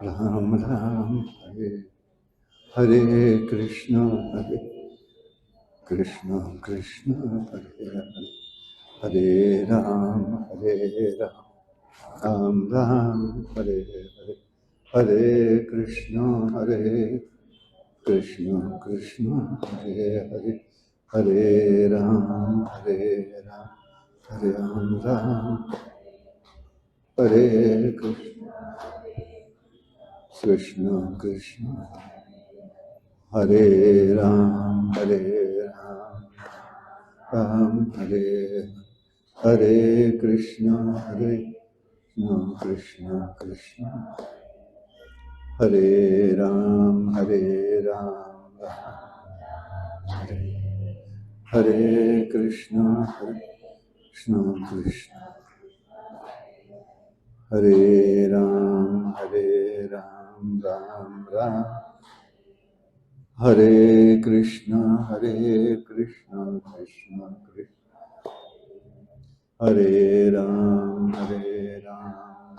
राम राम हरे हरे कृष्ण कृष्ण कृष्ण हरे हरे हरे राम राम राम हरे हरे हरे कृष्ण कृष्ण कृष्ण हरे हरे हरे राम हरे राम हरे कृष्ण कृष्ण कृष्ण हरे राम राम हरे हरे कृष्ण कृष्ण कृष्ण हरे राम हरे हरे कृष्ण कृष्ण हरे राम राम राम हरे कृष्ण कृष्ण कृष्ण हरे राम राम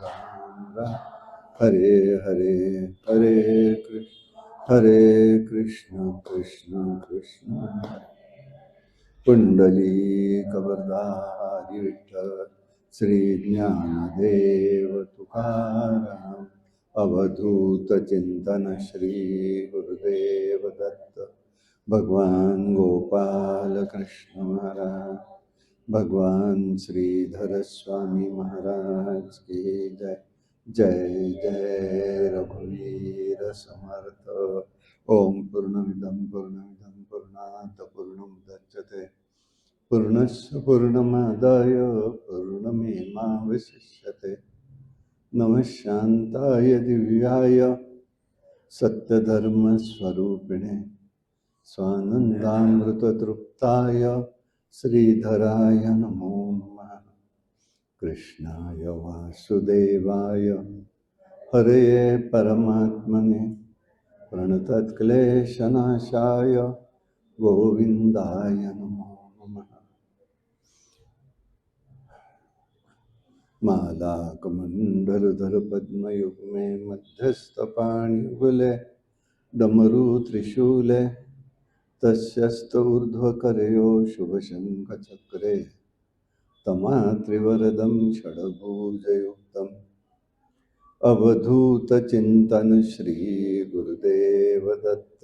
राम हरे हरे हरे कृष्ण कृष्ण कृष्ण कुंडली कबरदारी विठ्ठल श्री ज्ञानदेव तुकाराम अवधूत चिंतन श्री गुरुदेव दत्त भगवान गोपाल कृष्ण महाराज भगवान श्रीधर स्वामी महाराज की जय जय जय रघुवीर समर्थ ओम पूर्णमिदं पूर्णात् पूर्णमुदच्यते पूर्णस्य पूर्णमादाय पूर्णमेवावशिष्यते नमः शान्ताय दिव्याय सत्यधर्मस्वरूपिणे स्वानन्दामृततृप्ताय श्रीधराय नमो नमः कृष्णाय वासुदेवाय हरये परमात्मने प्रणतक्लेशनाशाय गोविन्दाय नमो नमः मालाकमण्डलधर पद्मयुग्मे मध्यस्थपाणियुगले डमरू त्रिशूले तस्यस्तूर्ध्वकरयो शुभशङ्खचक्रे तमात्रिवरदं षड्भुजयुक्तम् अवधूतचिन्तन श्री गुरुदेव दत्त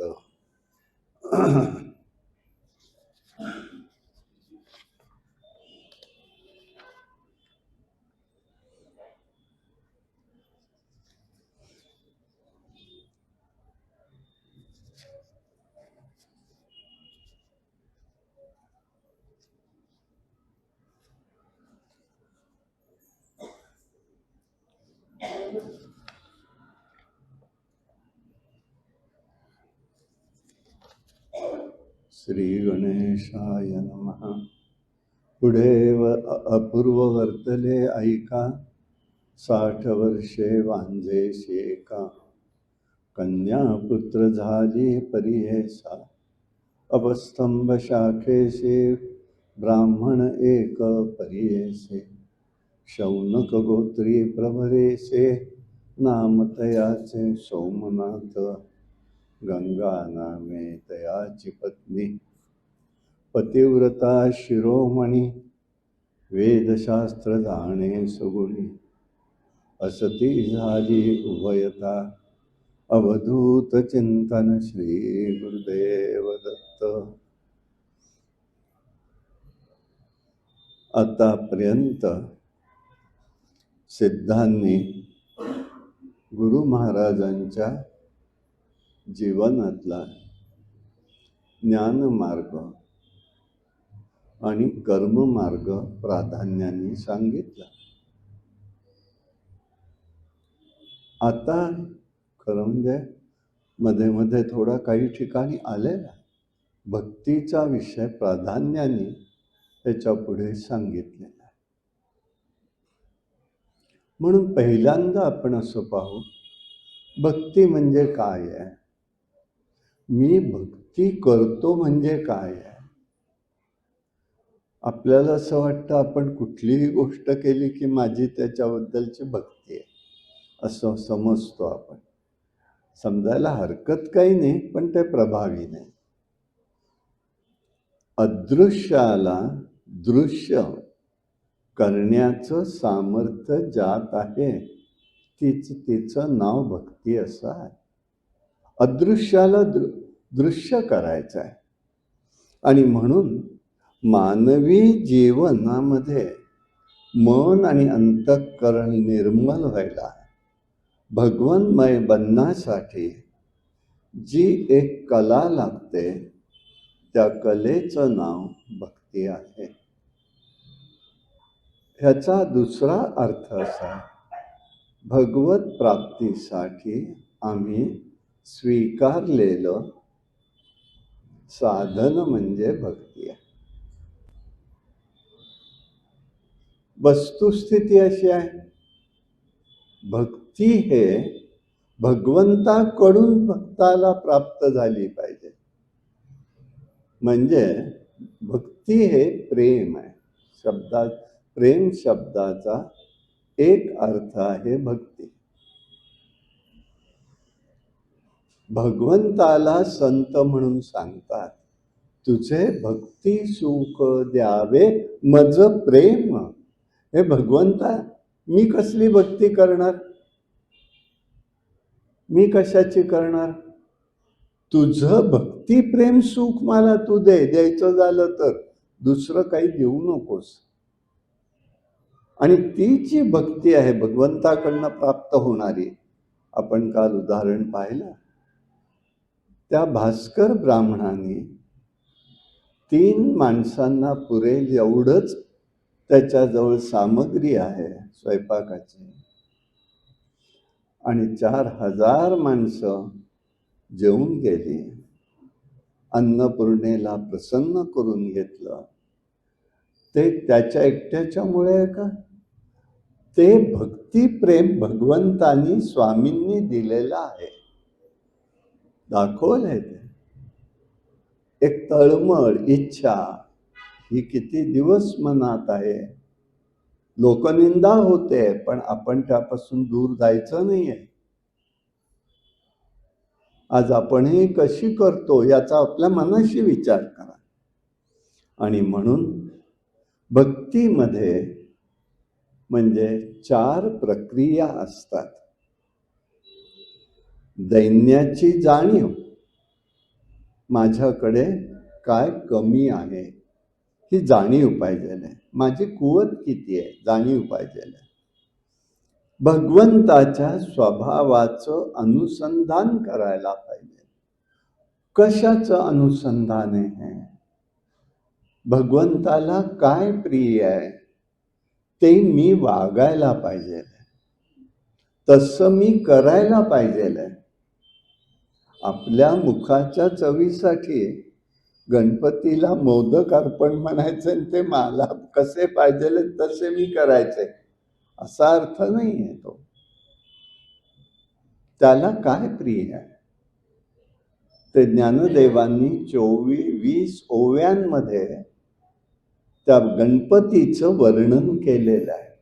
श्री गणेशाय नमः पुढे अपूर्व वर्तले ऐका 60 वर्षे वांझेशी एका कन्या पुत्र झाली परियेसा अपस्तंभ शाखेशी ब्राह्मण एक परियेसे शौनक गोत्री प्रभरेसे नाम तयाचे सोमनाथ गंगा नामे तयाची पत्नी पतिव्रता शिरोमणी वेदशास्त्र जाणे सुगुणी असती झाली उभयता अवधूत चिंतन श्री गुरुदेव दत्त आतापर्यंत सिद्धांनी गुरु महाराजांच्या जीवनातला ज्ञानमार्ग आणि कर्ममार्ग प्राधान्याने सांगितला. आता खरं म्हणजे मध्ये मध्ये थोडा काही ठिकाणी आलेला भक्तीचा विषय प्राधान्याने त्याच्या पुढे सांगितलेला आहे. म्हणून पहिल्यांदा आपण असं पाहू भक्ती म्हणजे काय आहे, मी भक्ती करतो म्हणजे काय आहे. आपल्याला असं वाटतं आपण कुठलीही गोष्ट केली की माझी त्याच्याबद्दलची भक्ती आहे असं समजतो आपण. समजायला हरकत काही नाही, पण ते प्रभावी नाही. अदृश्याला दृश्य करण्याचं सामर्थ्य ज्यात आहे तिचं नाव भक्ती असं आहे. अदृश्याला दृश्य करायचं आहे. आणि म्हणून मानवी जीवनामध्ये मन आणि अंतःकरण निर्मल व्हायला भगवन्मय बनण्यासाठी जी एक कला लागते त्या कलेचं नाव भक्ती आहे. ह्याचा दुसरा अर्थ असा, भगवत प्राप्तीसाठी आम्ही स्वीकारलेलं साधन म्हणजे भक्ती आहे. वस्तुस्थिती अशी आहे, भक्ती हे भगवंताकडून भक्ताला प्राप्त झाली पाहिजे. म्हणजे भक्ती हे प्रेम आहे. प्रेम शब्दाचा एक अर्थ आहे भक्ती. भगवंताला संत म्हणून सांगतात, तुझे भक्ती सुख द्यावे मज प्रेम. हे भगवंता, मी कसली भक्ती करणार? मी कशाची करणार? तुझं भक्ती प्रेम सुख मला तू द्यायचं झालं तर दुसरं काही देऊ नकोस. आणि ती जी भक्ती आहे भगवंताकडनं प्राप्त होणारी, आपण काल उदाहरण पाहिलं, त्या भास्कर ब्राह्मणाने 3 माणसांना पुरेल एवढंच त्याच्याजवळ सामग्री आहे स्वयंपाकाची, आणि 4000 माणसं जेवून गेली. अन्नपूर्णेला प्रसन्न करून घेतलं. ते त्याच्या एकट्याच्यामुळे आहे का? ते भक्ती प्रेम भगवंतानी स्वामींनी दिलेलं आहे, दाखवलंय ते. एक तळमळ इच्छा ही किती दिवस मनात आहे, लोकनिंदा होते, पण आपण त्यापासून दूर जायचं नाहीये. आज आपणही कशी करतो याचा आपल्या मनाशी विचार करा. आणि म्हणून भक्तीमध्ये म्हणजे 4 प्रक्रिया असतात. दैन्याची जाणीव, माझ्याकडे काय कमी आहे ही जाणीव पाहिजे. माझी कुवत किती आहे जाणीव पाहिजे. भगवंताच्या स्वभावाचं अनुसंधान करायला पाहिजे. कशाचं अनुसंधान आहे? भगवंताला काय प्रिय आहे ते मी वागायला पाहिजे, तसं मी करायला पाहिजे. आपल्या मुखाच्या चवीसाठी गणपतीला मोदक अर्पण म्हणायचं आणि ते मला कसे पाहिजे तसे मी करायचे असा अर्थ नाहीये तो. त्याला काय प्रिय आहे ते ज्ञानदेवांनी 20 ओव्यांमध्ये त्या गणपतीचं वर्णन केलेलं आहे.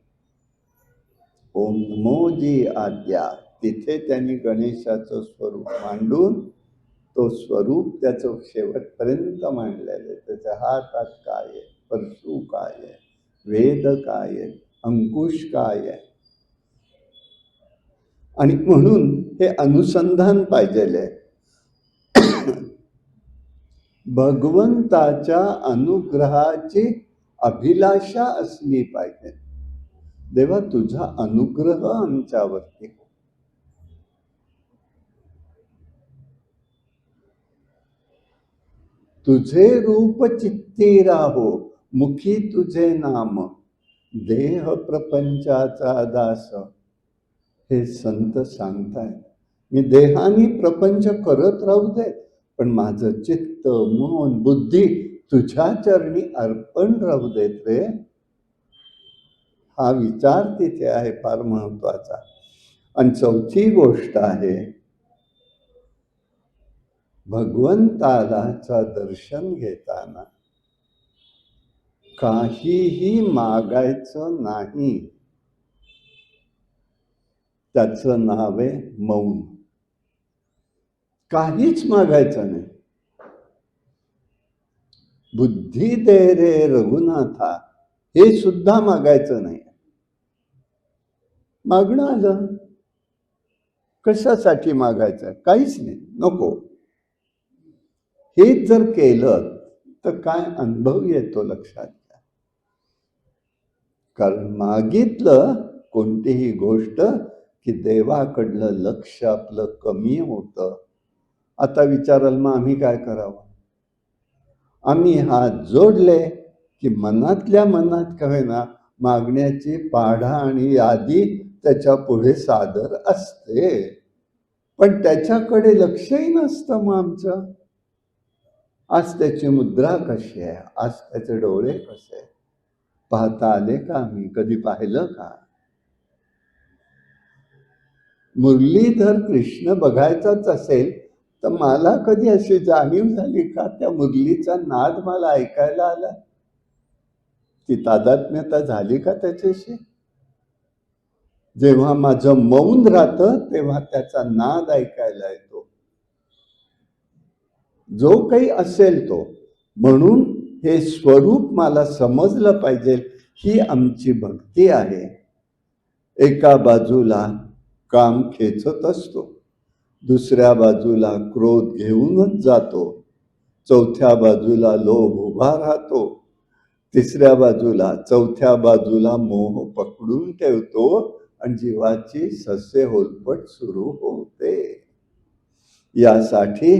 ओम नमो जी आद्या, तिथे त्यांनी गणेशाचं स्वरूप मांडून तो स्वरूप त्याचं शेवटपर्यंत मांडलेलं आहे. त्याच्या हातात काय आहे, परशु काय आहे, वेद काय आहे, अंकुश काय आहे. आणि म्हणून हे अनुसंधान पाहिजे. भगवंताच्या अनुग्रहाची अभिलाषा असली पाहिजे. देवा, तुझा अनुग्रह आमच्यावरती. तुझे रूप चित्ती राहो, मुखी तुझे नाम, देह प्रपंचाचा दास. हे संत सांगतायत, मी देहाने प्रपंच करत राहू दे, पण माझं चित्त मन बुद्धी तुझ्या चरणी अर्पण राहू देत रे. हा विचार तिथे आहे फार महत्वाचा. आणि 4थी गोष्ट आहे, भगवंतालाचा दर्शन घेताना काहीही मागायचं नाही. त्याचं नाव आहे मौन. काहीच मागायचं नाही. बुद्धी दे रे रघुनाथा, हे सुद्धा मागायचं नाही. मागणं आलं, कशासाठी मागायचं? काहीच नाही, नको. हे जर केलं तर काय अनुभव येतो लक्षात घ्या. कारण मागितलं कोणतीही गोष्ट की देवाकडलं लक्ष आपलं कमी होतं. आता विचाराल मग आम्ही काय करावं? आम्ही हात जोडले की मनातल्या मनात काय ना मागण्याची पाढा आणि यादी त्याच्या पुढे सादर असते, पण त्याच्याकडे लक्षही नसतं. मग आमचं आज त्याची मुद्रा कशी आहे, आज त्याचे डोळे कसे आहे, पाहता आले का? आम्ही कधी पाहिलं का? मुरलीधर कृष्ण बघायचाच असेल तर मला कधी अशी जाणीव झाली का त्या मुरलीचा नाद मला ऐकायला आला? ती तादात्म्यता झाली का त्याच्याशी? जेव्हा माझं मौन राहतं तेव्हा त्याचा नाद ऐकायला येतो, जो काही असेल तो. म्हणून हे स्वरूप मला समजलं पाहिजे, ही आमची भक्ती आहे. एका बाजूला काम खेचत असतो, दुसऱ्या बाजूला क्रोध घेऊनच जातो, चौथ्या बाजूला लोभ उभा राहतो, तिसऱ्या बाजूला चौथ्या बाजूला मोह पकडून ठेवतो आणि जीवाची ससे होलपट सुरू होते. यासाठी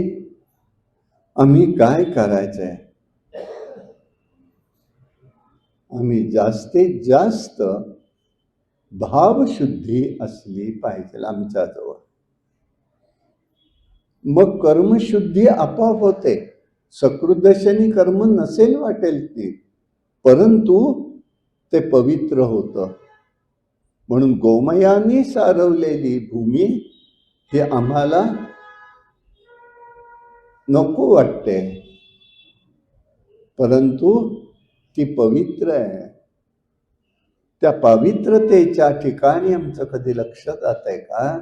आम्ही काय करायचंय? आम्ही जास्तीत जास्त भावशुद्धी असली पाहिजे आमच्याजवळ. मग कर्मशुद्धी आपोआप होते. सकृदशनी कर्म नसेल वाटेल ती, परंतु ते पवित्र होतं. म्हणून गोमयाने सारवलेली भूमी ही आम्हाला नको वाटते, परंतु ती पवित्र आहे. त्या पवित्रतेच्या ठिकाणी आमचं कधी लक्ष जातंय का?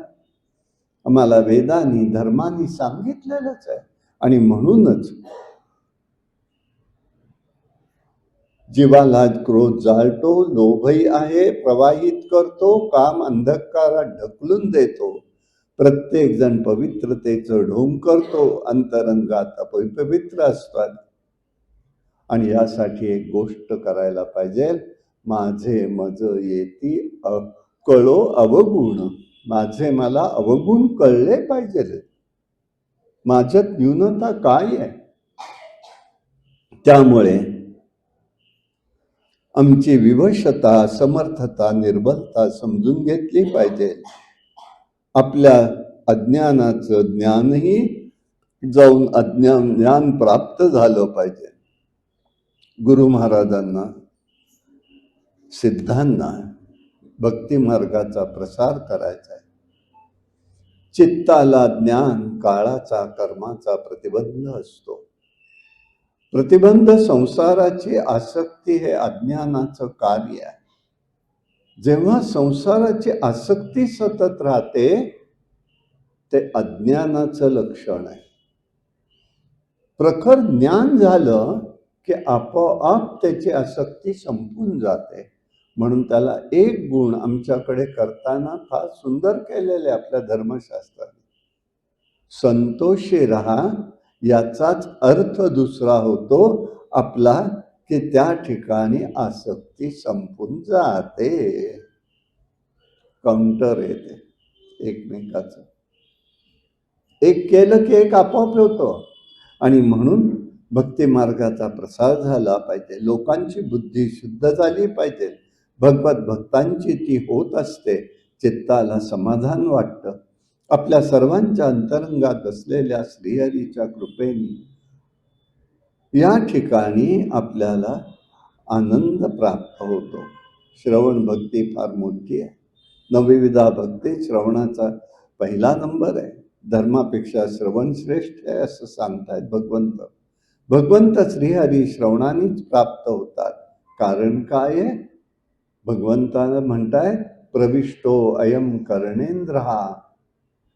आम्हाला वेदांनी धर्मानी सांगितलेलंच आहे. आणि म्हणूनच जीवाला क्रोध जाळतो, लोभही आहे, प्रवाहित करतो, काम अंधकारात ढकलून देतो. प्रत्येक जण पवित्रतेचं ढोंग करतो, अंतरंगात अपवित्र असतात. आणि यासाठी एक गोष्ट करायला पाहिजे, माझे मज येती कळो अवगुण. माझे मला अवगुण कळले पाहिजे, माझ्यात न्यूनता काय आहे. त्यामुळे आमची विवशता, समर्थता, निर्बलता समजून घेतली पाहिजे. आपल्या अज्ञानाचं ज्ञानही जाऊन ज्ञान प्राप्त झालं पाहिजे. गुरु महाराजांना, सिद्धांना भक्ती मार्गाचा प्रसार करायचा आहे. चित्ताला ज्ञान काळाचा कर्माचा प्रतिबंध असतो. प्रतिबंध संसाराची आसक्ती हे अज्ञानाचं कार्य आहे. जेव्हा संसाराची आसक्ती सतत राहते ते अज्ञानाचं लक्षण आहे. प्रखर ज्ञान झालं की आपोआप त्याची आसक्ती संपून जाते. म्हणून त्याला एक गुण आमच्याकडे करताना फार सुंदर केलेले आपल्या धर्मशास्त्राने, संतोषी राहा. याचाच अर्थ दुसरा होतो आपला की त्या ठिकाणी आसक्ती संपून जाते. काउंटर येते एकमेकाचं, एक केलं की एक आपोआप होतो. आणि म्हणून भक्ती मार्गाचा प्रसार झाला पाहिजे. लोकांची बुद्धी शुद्ध झाली पाहिजे. भगवत भक्तांची ती होत असते. चित्ताला समाधान वाटतं. आपल्या सर्वांच्या अंतरंगात असलेल्या श्रीहरीच्या कृपेने या ठिकाणी आपल्याला आनंद प्राप्त होतो. श्रवण भक्ती फार मोठी आहे. नवविधा भक्ती श्रवणाचा पहिला नंबर आहे. धर्मापेक्षा श्रवण श्रेष्ठ आहे असं सांगतायत भगवंत. भगवंत श्रीहरी श्रवणानेच प्राप्त होतात. कारण काय आहे? भगवंतानं म्हणतायत प्रविष्टो अयम कर्णेंद्र,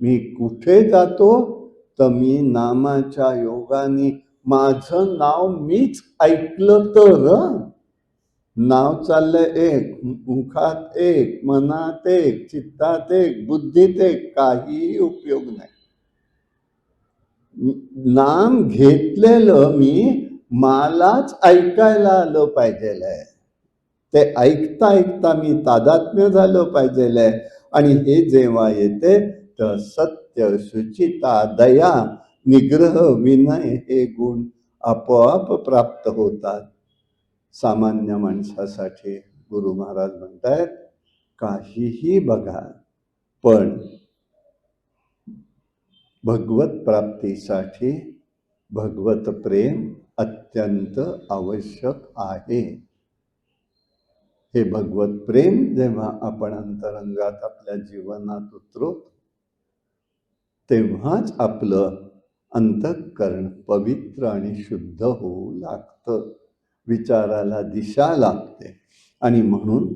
मी कुठे जातो तर मी नामाच्या योगाने माझं नाव मीच ऐकलं तर, नाव चाललंय एक, मुखात एक, मनात एक, चित्तात एक, बुद्धीत एक, काही उपयोग नाही. नाम घेतलेलं मी मलाच ऐकायला आलं पाहिजे, ते ऐकता ऐकता मी तादात्म्य झालं पाहिजे. आणि हे जेव्हा येते तर सत्य, शुचिता, दया, निग्रह, विनय हे गुण आपोआप प्राप्त होतात. सामान्य माणसासाठी गुरु महाराज म्हणतायत, काहीही बघा, पण भगवत प्राप्तीसाठी भगवत प्रेम अत्यंत आवश्यक आहे. हे भगवत प्रेम जेव्हा आपण अंतरंगात आपल्या जीवनात उतरवतो, तेव्हाच आपलं अंतःकरण पवित्र आणि शुद्ध होऊ लागतं, विचाराला दिशा लागते. आणि म्हणून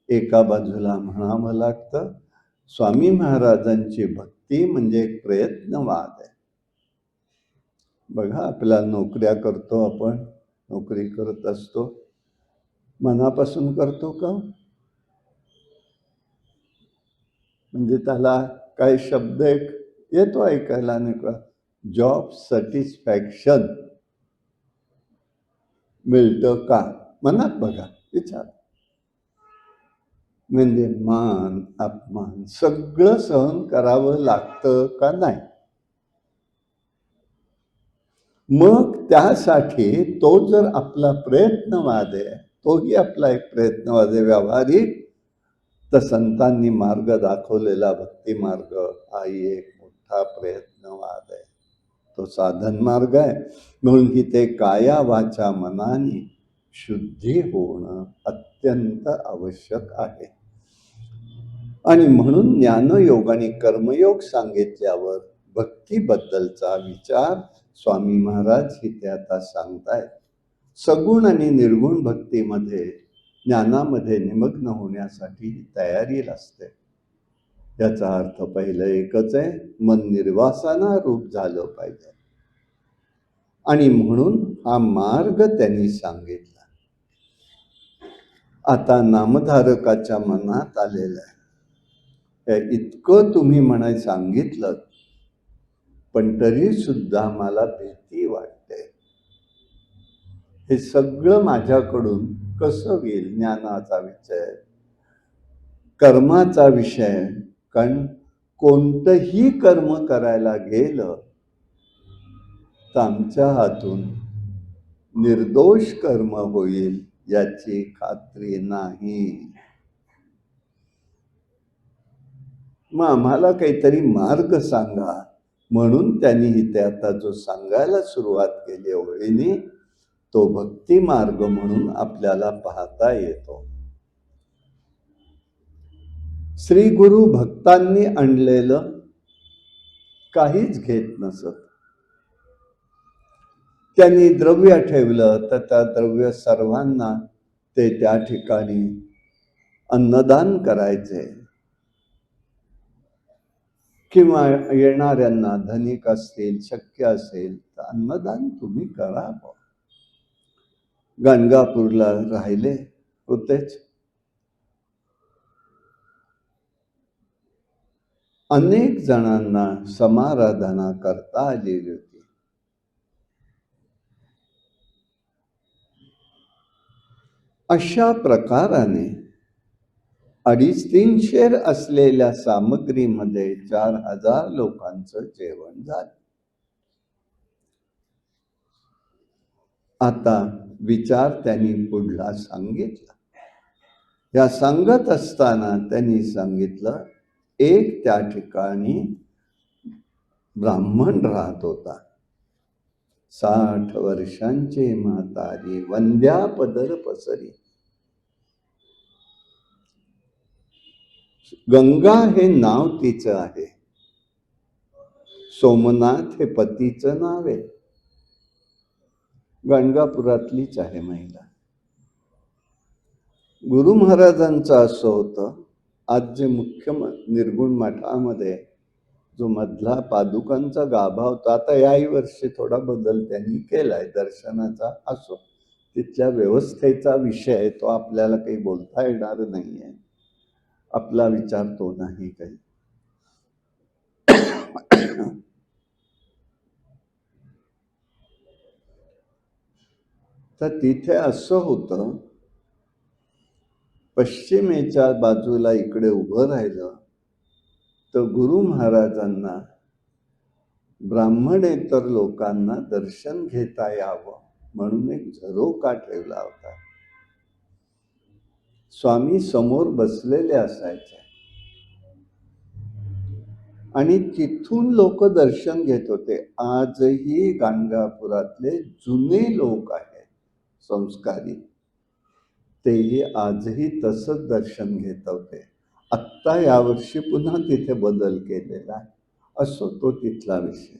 एका बाजूला म्हणावं लागतं, स्वामी महाराजांची भक्ती म्हणजे एक प्रयत्नवाद आहे. बघा, आपल्या नोकऱ्या करतो, आपण नोकरी करत असतो, मनापासून करतो का? म्हणजे त्याला काही शब्द एक येतो ऐकायला, नाही का, जॉब सॅटिस्फॅक्शन मिळतं का? मनात बघा, विचार. म्हणजे मान अपमान सगळं सहन करावं लागतं का नाही? मग त्यासाठी तो जर आपला प्रयत्नवाद आहे, तोही आपला एक प्रयत्नवाद आहे व्यावहारिक, तर संतांनी मार्ग दाखवलेला भक्ती मार्ग हाही एक मोठा प्रयत्नवाद आहे, तो साधन मार्ग आहे. म्हणून की ते काया वाचा मनाने शुद्धी होणं अत्यंत आवश्यक आहे. आणि म्हणून ज्ञानयोग आणि कर्मयोग सांगितल्यावर भक्तीबद्दलचा विचार स्वामी महाराज इथे आता सांगतायत. सगुण आणि निर्गुण भक्तीमध्ये, ज्ञानामध्ये निमग्न होण्यासाठी तयारी असते. याचा अर्थ पहिलं एकच आहे, मन निर्वासना रूप झालं पाहिजे. आणि म्हणून हा मार्ग त्यांनी सांगितला. आता नामधारकाच्या मनात आलेलं आहे, इतकं तुम्ही म्हणाय सांगितलं, पण तरी सुद्धा मला भीती वाटते. हे सगळं माझ्याकडून कसं होईल? ज्ञानाचा विषय, कर्माचा विषय. कारण कोणतंही कर्म करायला गेलं तर आमच्या हातून निर्दोष कर्म होईल याची खात्री नाही. मग आम्हाला काहीतरी मार्ग सांगा. म्हणून त्यांनी इथे आता जो सांगायला सुरुवात केली ओळीने, तो भक्ती मार्ग म्हणून आपल्याला पाहता येतो. श्री गुरु भक्तांनी आणलेलं काहीच घेत नसत. त्यांनी द्रव्य ठेवलं तर त्या द्रव्य सर्वांना ते त्या ठिकाणी अन्नदान करायचे, किंवा येणाऱ्यांना, धनिक असतील, शक्य असेल तर अन्नदान तुम्ही करा. गाणगापूरला राहिले होतेच, अनेक जणांना समाराधना करता आलेली होती. अशा प्रकाराने 250-300 असलेल्या सामग्रीमध्ये 4000 लोकांचं जेवण झालं. आता विचार त्यांनी पुढला सांगितला. या सांगत असताना त्यांनी सांगितलं, एक त्या ठिकाणी ब्राह्मण राहत होता, 60 वर्षांचे म्हातारी, वंद्या पदर पसरी. गंगा हे नाव तिचं आहे, सोमनाथ हे पतीचं नाव आहे. गाणगापुरातलीच आहे महिला. गुरु महाराजांचं असं होतं, आज जे मुख्य निर्गुण मठामध्ये जो मधला पादुकांचा गाभा होता, आता याही वर्षी थोडा बदल त्यांनी केलाय दर्शनाचा. असो, तिथल्या व्यवस्थेचा विषय आहे, तो आपल्याला काही बोलता येणार नाहीये. आपला विचार तो नाही काही. तर तिथे असं होतं, पश्चिमेच्या बाजूला इकडे उभं राहिलं तर गुरु महाराजांना ब्राह्मणेतर लोकांना दर्शन घेता यावं म्हणून एक झरोका ठेवला होता. स्वामी समोर बसलेले असायचे आणि तिथून लोक दर्शन घेत होते. आजही गाणगापुरातले जुने लोक आहेत संस्कारी, तेही आजही तसंच दर्शन घेत होते. आत्ता यावर्षी पुन्हा तिथे बदल केलेला आहे. असो, तो तिथला विषय.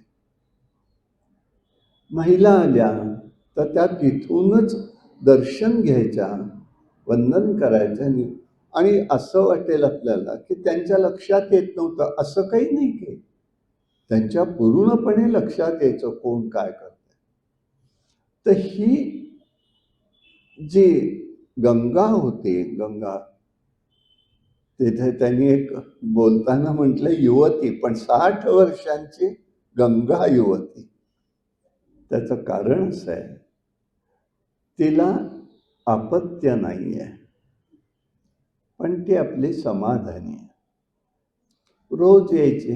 महिला आल्या तर त्या तिथूनच दर्शन घ्यायच्या, वंदन करायचं. आणि असं वाटेल आपल्याला की त्यांच्या लक्षात येत नव्हतं, असं काही नाही की त्यांच्या पूर्णपणे लक्षात यायचं कोण काय करतंय. तर ही जी गंगा होती, गंगा, तिथे त्यांनी एक बोलताना म्हटलं युवती, पण 60 वर्षांची गंगा युवती. त्याचं कारण असं आहे, तिला अपत्य नाहीये, पण ती आपली समाधानी आहे. रोज यायचे,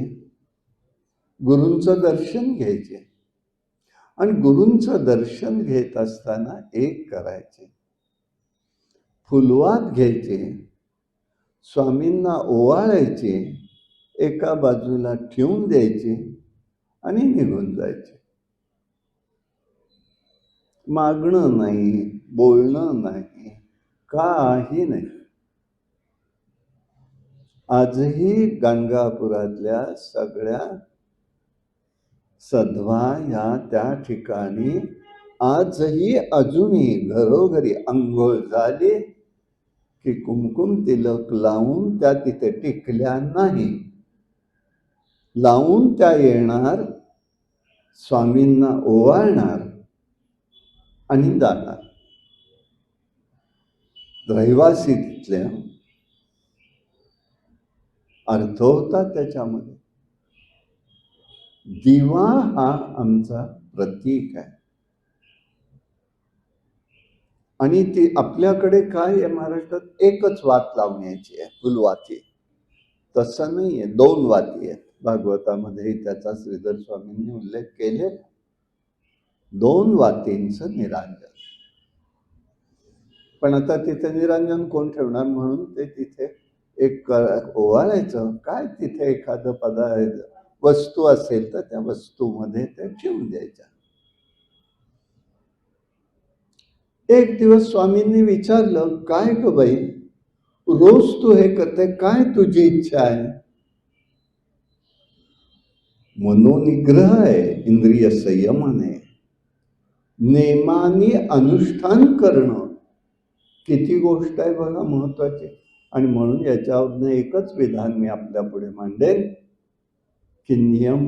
गुरूंचं दर्शन घ्यायचे आणि गुरूंचं दर्शन घेत असताना एक करायचे, फुलवात घ्यायचे, स्वामींना ओवाळायचे, एका बाजूला ठेवून द्यायचे आणि निघून जायचे. मागणं नाही, बोलणं नाही, काही नाही. आजही गाणगापुरातल्या सगळ्या सधवा ह्या त्या ठिकाणी आजही अजूनही घरोघरी अंघोळ झाली की कुमकुम तिलक लावून त्या तिथे टिकल्या नाही, लावून त्या येणार, स्वामींना ओवाळणार आणि जाणार. रहिवासी तिथल्या अर्थ होता त्याच्यामध्ये. दिवा हा आमचा प्रतीक आहे. आणि ती आपल्याकडे काय आहे, महाराष्ट्रात एकच वात लावून यायची आहे, फुलवाती. तसं नाहीये, 2 वाती आहेत. भागवतामध्येही त्याचा श्रीधर स्वामींनी उल्लेख केले. 2 वातींचं निरांजन. पण आता तिथे निरांजन कोण ठेवणार, म्हणून ते तिथे एक ओवाळायचं. काय तिथे एखादं पदार्थ वस्तू असेल तर त्या वस्तूमध्ये ते ठेवून द्यायच्या. एक दिवस स्वामींनी विचारलं, काय ग बाई, रोज तू हे करते, काय तुझी इच्छा आहे? मनोनिग्रह आहे, इंद्रिय संयमाने, नेमाने अनुष्ठान करणं, किती गोष्ट आहे बघा महत्वाची. आणि म्हणून याच्यावरनं एकच विधान मी आपल्या पुढे मांडेल की नियम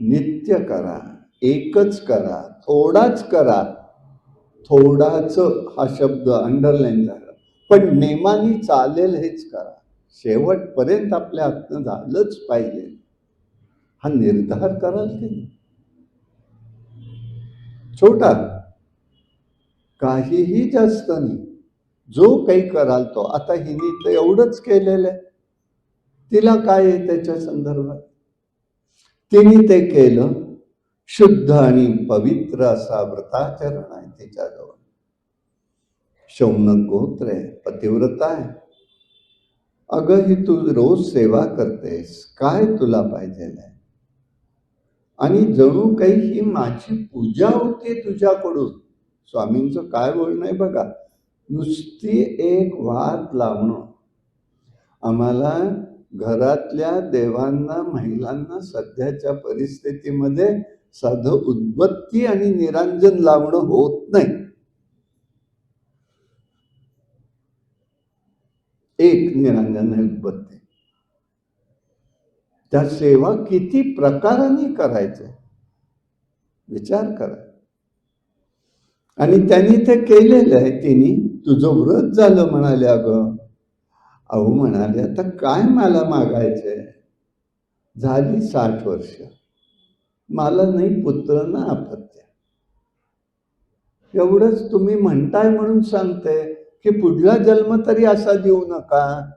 नित्य करा, एकच करा, थोडाच करा. थोडाच हा शब्द अंडरलाईन झाला, पण नेमानी चालेल हेच करा, शेवटपर्यंत आपल्या हातनं झालंच पाहिजे हा निर्धार कराल की छोटा, काहीही जास्त नाही, जो काही कराल तो. आता हिने तर एवढंच केलेलं आहे, तिला काय आहे त्याच्या संदर्भात? तिने ते केलं, शुद्ध आणि पवित्र असा व्रताचरण आहे तिच्याजवळ. शौनक गोत्र आहे, पतिव्रता आहे. अगं, ही तू रोज सेवा करतेस, काय तुला पाहिजे? आणि जणू काही ही माझी पूजा होते तुझ्याकडून. स्वामींचं काय बोलणं आहे बघा, नुसती एक वात लावणं. आम्हाला घरातल्या देवांना, महिलांना सध्याच्या परिस्थितीमध्ये साधं उदबत्ती आणि निरांजन लावणं होत नाही. एक निरांजन आहे, उदबत्ती. त्या सेवा किती प्रकाराने करायचे विचार करा. आणि त्यांनी ते केलेलं आहे. तिने तुझं व्रत झालं म्हणाले. अगं अहो म्हणाले आता काय मला मागायचंय, झाली 60 वर्ष, मला नाही पुत्र ना अपत्य. एवढंच तुम्ही म्हणताय म्हणून सांगते की पुढला जन्म तरी असा देऊ नका.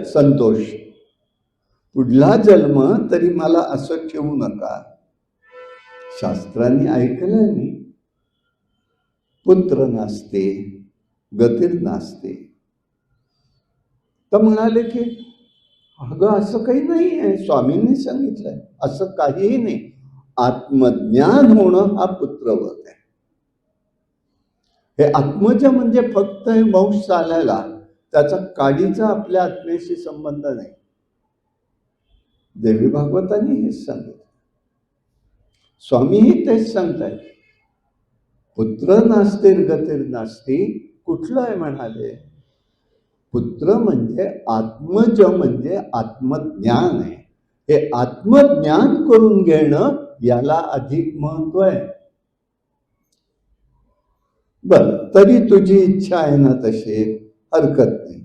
संतोष, पुढला जन्म तरी मला असं ठेवू नका. शास्त्रांनी ऐकलंय मी, पुत्र नास्ते गतीर नास्ते. तर म्हणाले की अगं असं काही नाही आहे, स्वामींनी सांगितलंय असं काहीही नाही. आत्मज्ञान होणं हा पुत्रव्रत आहे. हे आत्मज म्हणजे फक्त हे वंश चालायला, त्याचा काडीचा आपल्या आत्मेशी संबंध नाही. देवी भागवतांनी हेच सांगितलं, स्वामीही तेच सांगतायत. पुत्र नास्तीर गतीर नास्ती कुठलं आहे म्हणाले. पुत्र म्हणजे आत्मज म्हणजे आत्मज्ञान आहे. हे आत्मज्ञान करून घेणं याला अधिक महत्व आहे. बर, तरी तुझी इच्छा आहे ना तशी, हरकत नाही.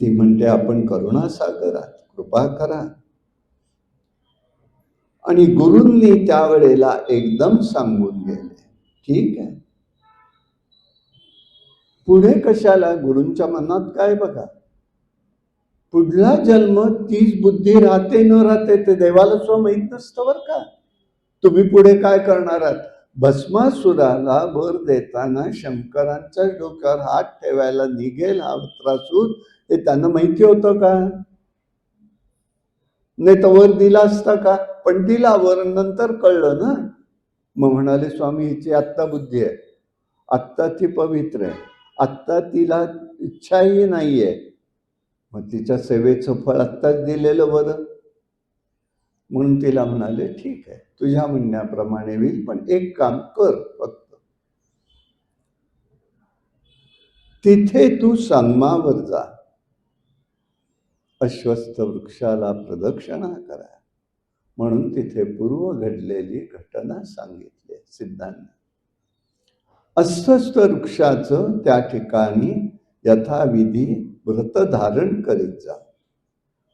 ती म्हणते आपण करुणासागर आहात, कृपा करा. आणि गुरूंनी त्यावेळेला एकदम सांगून गेले, ठीक आहे. पुढे कशाला, गुरूंच्या मनात काय बघा, पुढला जन्म तीच बुद्धी राहते न राहते ते देवाला स्व माहित नसतं बर का. तुम्ही पुढे काय करणार आहात. भस्मासुराला वर देताना शंकरांच्या डोक्यावर हात ठेवायला निघेल हा वक्रासूर, हे त्यांना माहिती होतं का. नाही तर वर दिला असता का. पण दिला वर, नंतर कळलं ना. मग म्हणाले स्वामी हिची आत्ता बुद्धी आहे, आत्ता ती पवित्र आहे, आत्ता तिला इच्छाही नाहीये, मग तिच्या सेवेचं फळ आत्ताच दिलेलं बरं. म्हणून तिला म्हणाले ठीक आहे तुझ्या म्हणण्याप्रमाणे होईल, पण एक काम कर फक्त, तिथे तू संगमावर जा, अश्वत्थ वृक्षाला प्रदक्षिणा करा. म्हणून तिथे पूर्व घडलेली घटना सांगितली सिद्धांनी. अश्वत्थ वृक्षाचं त्या ठिकाणी यथाविधी व्रत धारण करीत जा.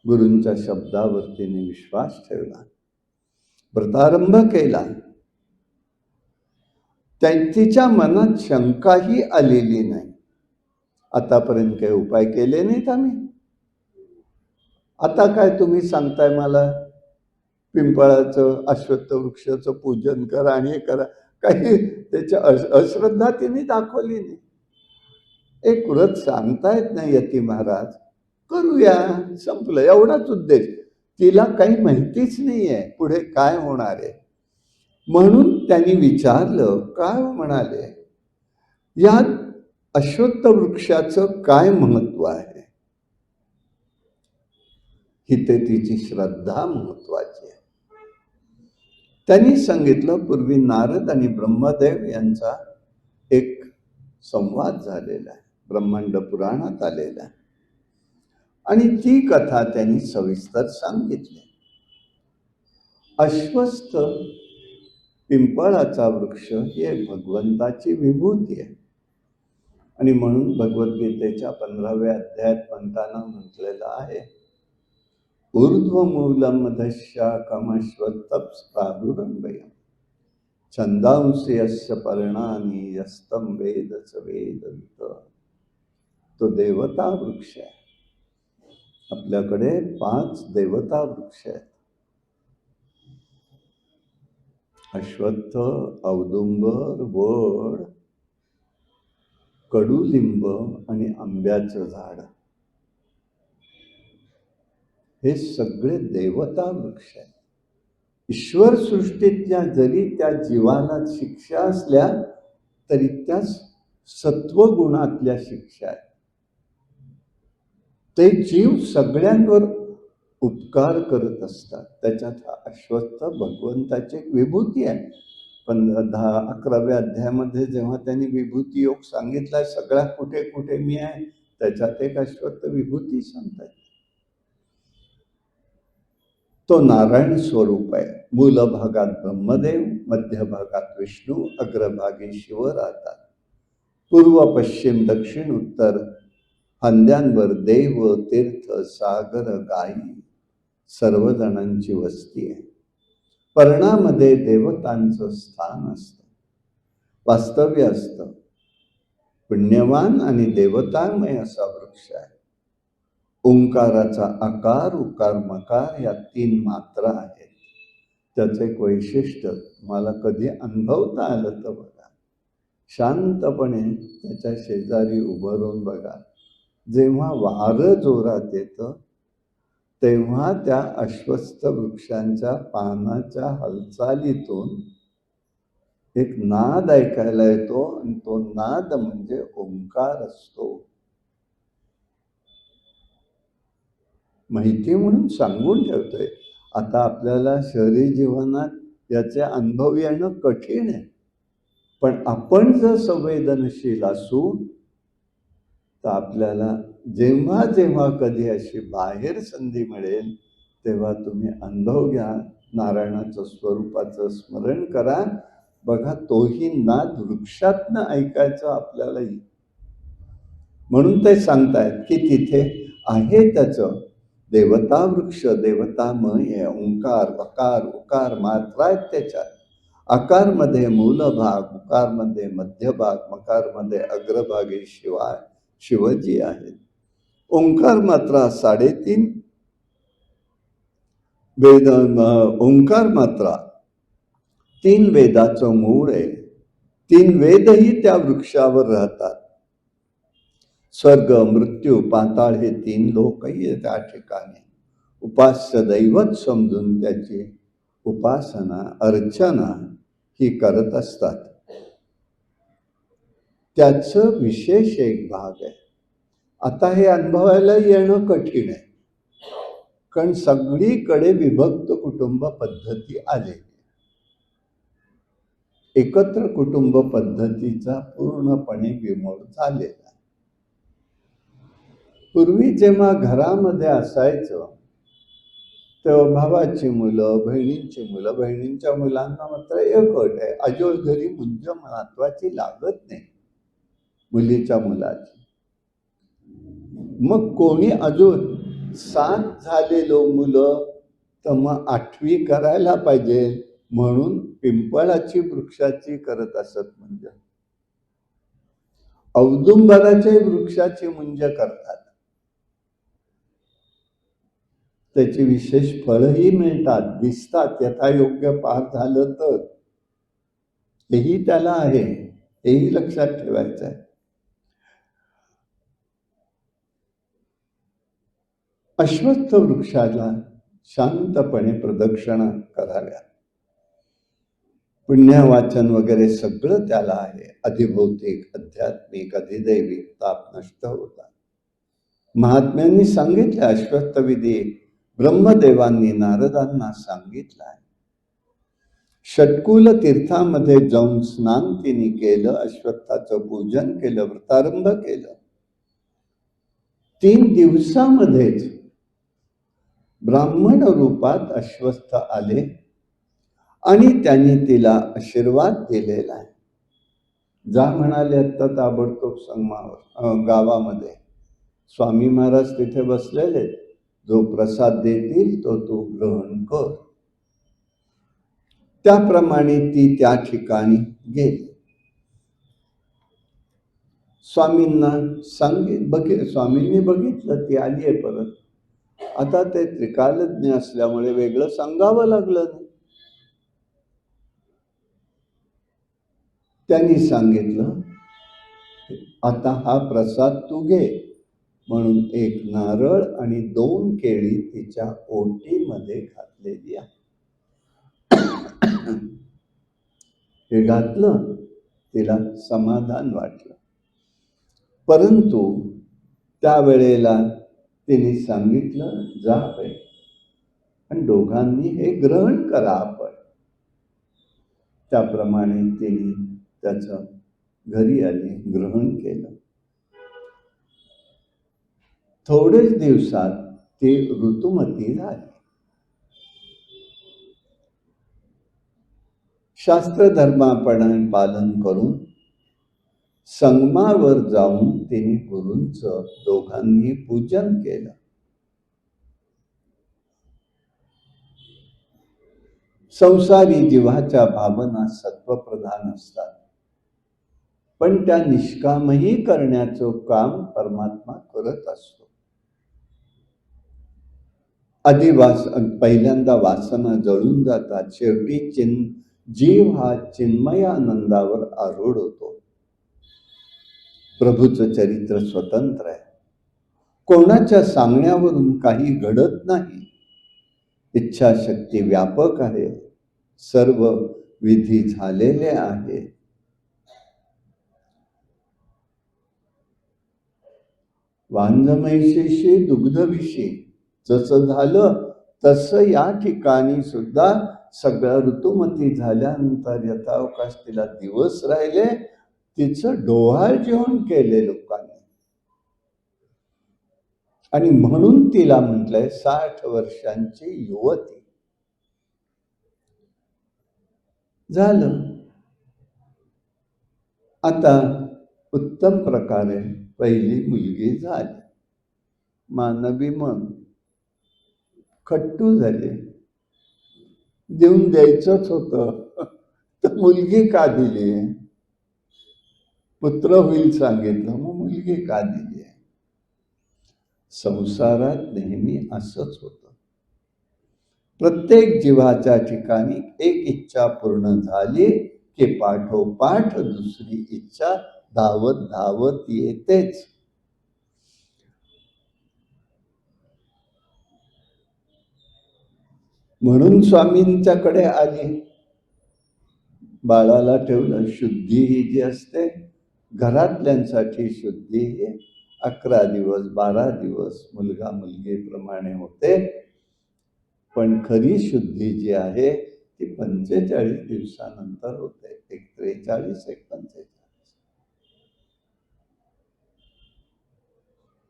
गुरूंच्या शब्दावरतीने विश्वास ठेवला, व्रतारंभ केला. तिच्या मनात शंकाही आलेली नाही. आतापर्यंत काही उपाय केले नाहीत आम्ही, आता काय तुम्ही सांगताय मला पिंपळाचं अश्वत्थ वृक्षाचं पूजन करा आणि हे करा, काही त्याच्या अश्रद्धा तिने दाखवली नाही. एक व्रत सांगतायत नाही यती महाराज, करूया, संपलं, एवढाच उद्देश. तिला काही माहितीच नाहीये पुढे काय होणार आहे. म्हणून त्यांनी विचारलं, काय म्हणाले, या अश्वत्थ वृक्षाचं काय महत्व आहे. इथे तिची श्रद्धा महत्वाची आहे. त्यांनी सांगितलं, पूर्वी नारद आणि ब्रह्मदेव यांचा एक संवाद झालेला आहे, ब्रह्मांड पुराणात आलेला आहे, आणि ती कथा त्यांनी सविस्तर सांगितली. अश्वत्थ पिंपळाचा वृक्ष हे भगवंताची विभूती आहे. आणि म्हणून भगवद्गीतेच्या 15व्या अध्यायात म्हणताना म्हटलेलं आहे, ऊर्ध्वमूलम दशाकमश्वत्थं प्रादुरंभयम् छंदांसी यस्य पर्णानि यस्तं वेद स वेदवित्. तो देवता वृक्ष आहे. आपल्याकडे 5 देवता वृक्ष आहेत, अश्वत्थ, औदुंबर, वड, कडुलिंब आणि आंब्याचं झाड. हे सगळे देवता वृक्ष आहेत. ईश्वर सृष्टीतल्या जरी त्या जीवाला शिक्षा असल्या तरी त्या सत्वगुणातल्या शिक्षा आहेत. ते जीव सगळ्यांवर उपकार करत असतात. त्याच्यात हा अश्वत्थ भगवंताची एक विभूती आहे. पण 11व्या अध्यायामध्ये जेव्हा त्यांनी विभूती योग सांगितलाय, सगळ्यात कुठे कुठे मी आहे, त्याच्यात एक अश्वत्थ विभूती सांगतात. तो नारायण स्वरूप आहे. मूल भागात ब्रह्मदेव, मध्य भागात विष्णू, अग्रभागी शिव राहतात. पूर्व पश्चिम दक्षिण उत्तर खांद्यांवर देव, तीर्थ, सागर, गायी सर्वजणांची वस्ती आहे. पर्णामध्ये देवतांचं स्थान असतं, वास्तव्य असतं. पुण्यवान आणि देवतामय असा वृक्ष आहे. ओंकाराचा आकार, उकार, मकार या 3 मात्रा आहेत. त्याचं एक वैशिष्ट्य मला कधी अनुभवता आलं तर बघा, शांतपणे त्याच्या शेजारी उभं राहून बघा. जेव्हा वारं जोरात येतं तेव्हा त्या अश्वत्थ वृक्षांच्या पानाच्या हालचालीतून एक नाद ऐकायला येतो आणि तो नाद म्हणजे ओंकार असतो. माहिती म्हणून सांगून ठेवतोय. आता आपल्याला शहरी जीवनात याचे अनुभव येणं कठीण आहे, पण आपण जर संवेदनशील असू तर आपल्याला जेव्हा जेव्हा कधी अशी बाहेर संधी मिळेल तेव्हा तुम्ही अनुभव घ्या, नारायणाचं स्वरूपाचं स्मरण करा. बघा, तोही नाद वृक्षातनं ऐकायचं आपल्याला येईल. म्हणून ते सांगतायत की तिथे आहे त्याचं देवता वृक्ष, देवतामय, ओंकार, वकार, उकार मात्रा आहेत त्याच्यात. आकारमध्ये मूलभाग, उकारमध्ये मध्यभाग, मकारमध्ये अग्रभागी शिवजी आहेत. ओंकार मात्रा 3.5 वेद, ओंकार मात्रा 3 वेदाचं मूळ आहे. 3 वेदही त्या वृक्षावर राहतात. स्वर्ग, मृत्यू, पाताळ हे 3 लोकही त्या ठिकाणी उपास्य दैवत समजून त्याची उपासना, अर्चना ही करत असतात. त्याचं विशेष एक भाग आहे. आता हे अनुभवायला येणं कठीण आहे, कारण सगळीकडे विभक्त कुटुंब पद्धती आली. एकत्र कुटुंब पद्धतीचा पूर्णपणे विमोड झालेला. पूर्वी जेव्हा घरामध्ये असायचं तेव्हा भावाची मुलं, बहिणींची मुलं, बहिणींच्या मुलांना मात्र एक अट आहे, अजोड घरी मुंज महत्वाची लागत नाही मुलीच्या मुलाची. मग कोणी अजून 7 झालेलो मुलं तर मग 8वी करायला पाहिजे म्हणून पिंपळाची वृक्षाची करत असत. म्हणजे औदुंबराच्या वृक्षाची मुंज करतात. त्याची विशेष फळही मिळतात, दिसतात, यथायोग्य पार झालं तर. हेही त्याला आहे, हेही लक्षात ठेवायचं आहे. अश्वत्थ वृक्षाला शांतपणे प्रदक्षिणा कराव्या. पुण्यवाचन वगैरे सगळं त्याला आहे. अधिभौतिक, आध्यात्मिक, अधिदैविक ताप नष्ट होतात. महात्म्यांनी सांगितलं अश्वत्थ विधी ब्रह्मदेवांनी नारदांना सांगितलं आहे. षटकुल तीर्थामध्ये जाऊन स्नान तिने केलं, अश्वत्थाचं पूजन केलं, व्रतारंभ केलं. 3 दिवसामध्येच ब्राह्मण रूपात अश्वत्थ आले आणि त्यांनी तिला आशीर्वाद दिलेला आहे. जा म्हणाले आत्ता ताबडतोब गावामध्ये स्वामी महाराज तिथे बसलेले, जो प्रसाद देतील तो तू ग्रहण कर. त्याप्रमाणे ती त्या ठिकाणी गेली. स्वामींना स्वामींनी बघितलं ती आली आहे परत. आता ते त्रिकालज्ञ असल्यामुळे वेगळं सांगावं लागलं नाही. त्यांनी सांगितलं आता हा प्रसाद तू घे म्हणून 1 नारळ आणि 2 केळी तिच्या ओटीमध्ये घातलेली आहे. हे घातलं, तिला समाधान वाटलं. परंतु त्यावेळेला तिने सांगितलं जा बाई आणि दोघांनी हे ग्रहण करा आपण. त्याप्रमाणे तिने त्याचं घरी आली, ग्रहण केलं. थोडेच दिवसात ती ऋतुमती झाली. शास्त्रधर्माप्रमाणे पालन करून संगमावर जाऊन तिने गुरूंचं दोघांनी पूजन केलं. संसारी जीवाच्या भावना सत्वप्रधान असतात, पण त्या निष्कामही करण्याचं काम परमात्मा करत असतो. आधी पहिल्यांदा वासना जळून जातात, शेवटी जीव हा चिन्मयानंदावर आरूढ होतो. प्रभूचं चरित्र स्वतंत्र आहे, कोणाच्या सांगण्यावरून काही घडत नाही. इच्छाशक्ती व्यापक आहे, सर्व विधी झालेले आहे. वांझमैशीशी दुग्धविशी जसं झालं तसं या ठिकाणी सुद्धा सगळं ऋतुमती झाल्यानंतर यथावकाश तिला दिवस राहिले, तिचं डोहाळ जेवण केले लोकांनी. आणि म्हणून तिला म्हटलंय 60 वर्षांची युवती. झालं. आता उत्तम प्रकारे पहिली मुलगी झाली. मानवी मन खट्टू झाले. देऊन द्यायचंच होतं तर मुलगी का दिली? पुत्र होईल सांगितलं, मग मुलगी का दिली? संसारात नेहमी असंच होतं. प्रत्येक जीवाच्या ठिकाणी एक इच्छा पूर्ण झाली की पाठोपाठ दुसरी इच्छा धावत धावत येतेच. म्हणून स्वामींच्याकडे आली. बाळाला ठेवलं. शुद्धी ही जी असते घरातल्यांसाठी, शुद्धी ही 11 दिवस 12 दिवस मुलगा मुलगीप्रमाणे होते, पण खरी शुद्धी जी आहे ती 45 दिवसानंतर होते. एक 43 एक 45.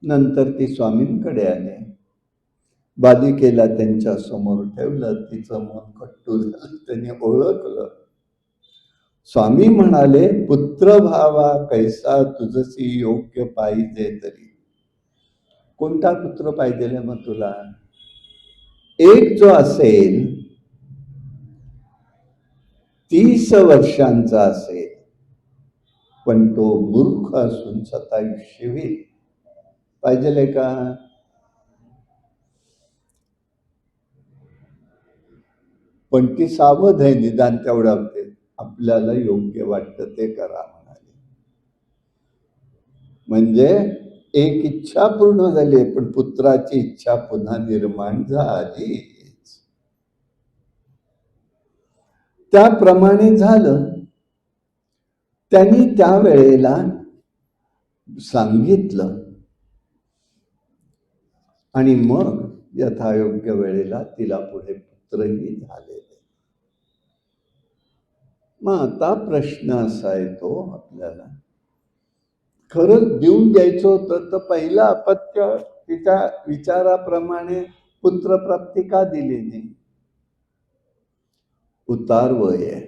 नंतर ती स्वामींकडे आली. बालिकेला त्यांच्या समोर ठेवलं. तिचं मन खट्टू झालं. त्यांनी ओळखलं. स्वामी म्हणाले, पुत्र भावा कैसा तुझसी योग्य पाहिजे तरी. कोणता पुत्र पाहिजे मग तुला? एक जो असेल 30 वर्षांचा असेल, पण तो मूर्ख असून 27 होईल. पाहिजे का? पण ती सावध आहे, निदान तेवढा आपल्याला योग्य वाटतं ते करा म्हणाले. म्हणजे एक इच्छा पूर्ण झाली, पण पुत्राची इच्छा पुन्हा निर्माण झाली. त्याप्रमाणे झालं. त्यांनी त्यावेळेला सांगितलं आणि मग यथायोग्य वेळेला तिला पुढे पुत्रही झालेले. मग आता प्रश्न असा येतो आपल्याला, खरंच देऊन द्यायचं होतं तर पहिलं अपत्य तिच्या विचाराप्रमाणे पुत्रप्राप्ती का दिली नाही? उतार वय आहे.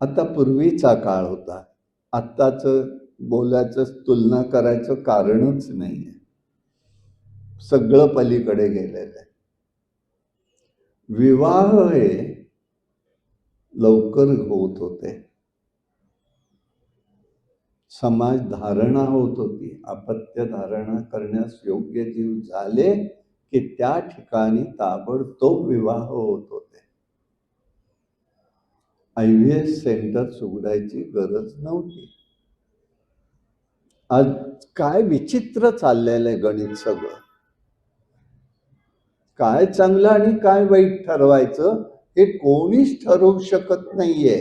आता पूर्वीचा काळ होता, आत्ताच बोलायचं तुलना करायचं कारणच नाहीये. सगळं पलीकडे गेलेलं आहे. विवाह हे लवकर होत होते, समाज धारणा होत होती. अपत्य धारणा करण्यास योग्य जीव झाले की त्या ठिकाणी ताबडतोब विवाह होत होते. IVF सेंटर उघडायची गरज नव्हती. आज काय विचित्र चाललेलं आहे गणित सगळं. काय चांगलं आणि काय वाईट ठरवायचं हे कोणीच ठरवू शकत नाहीये.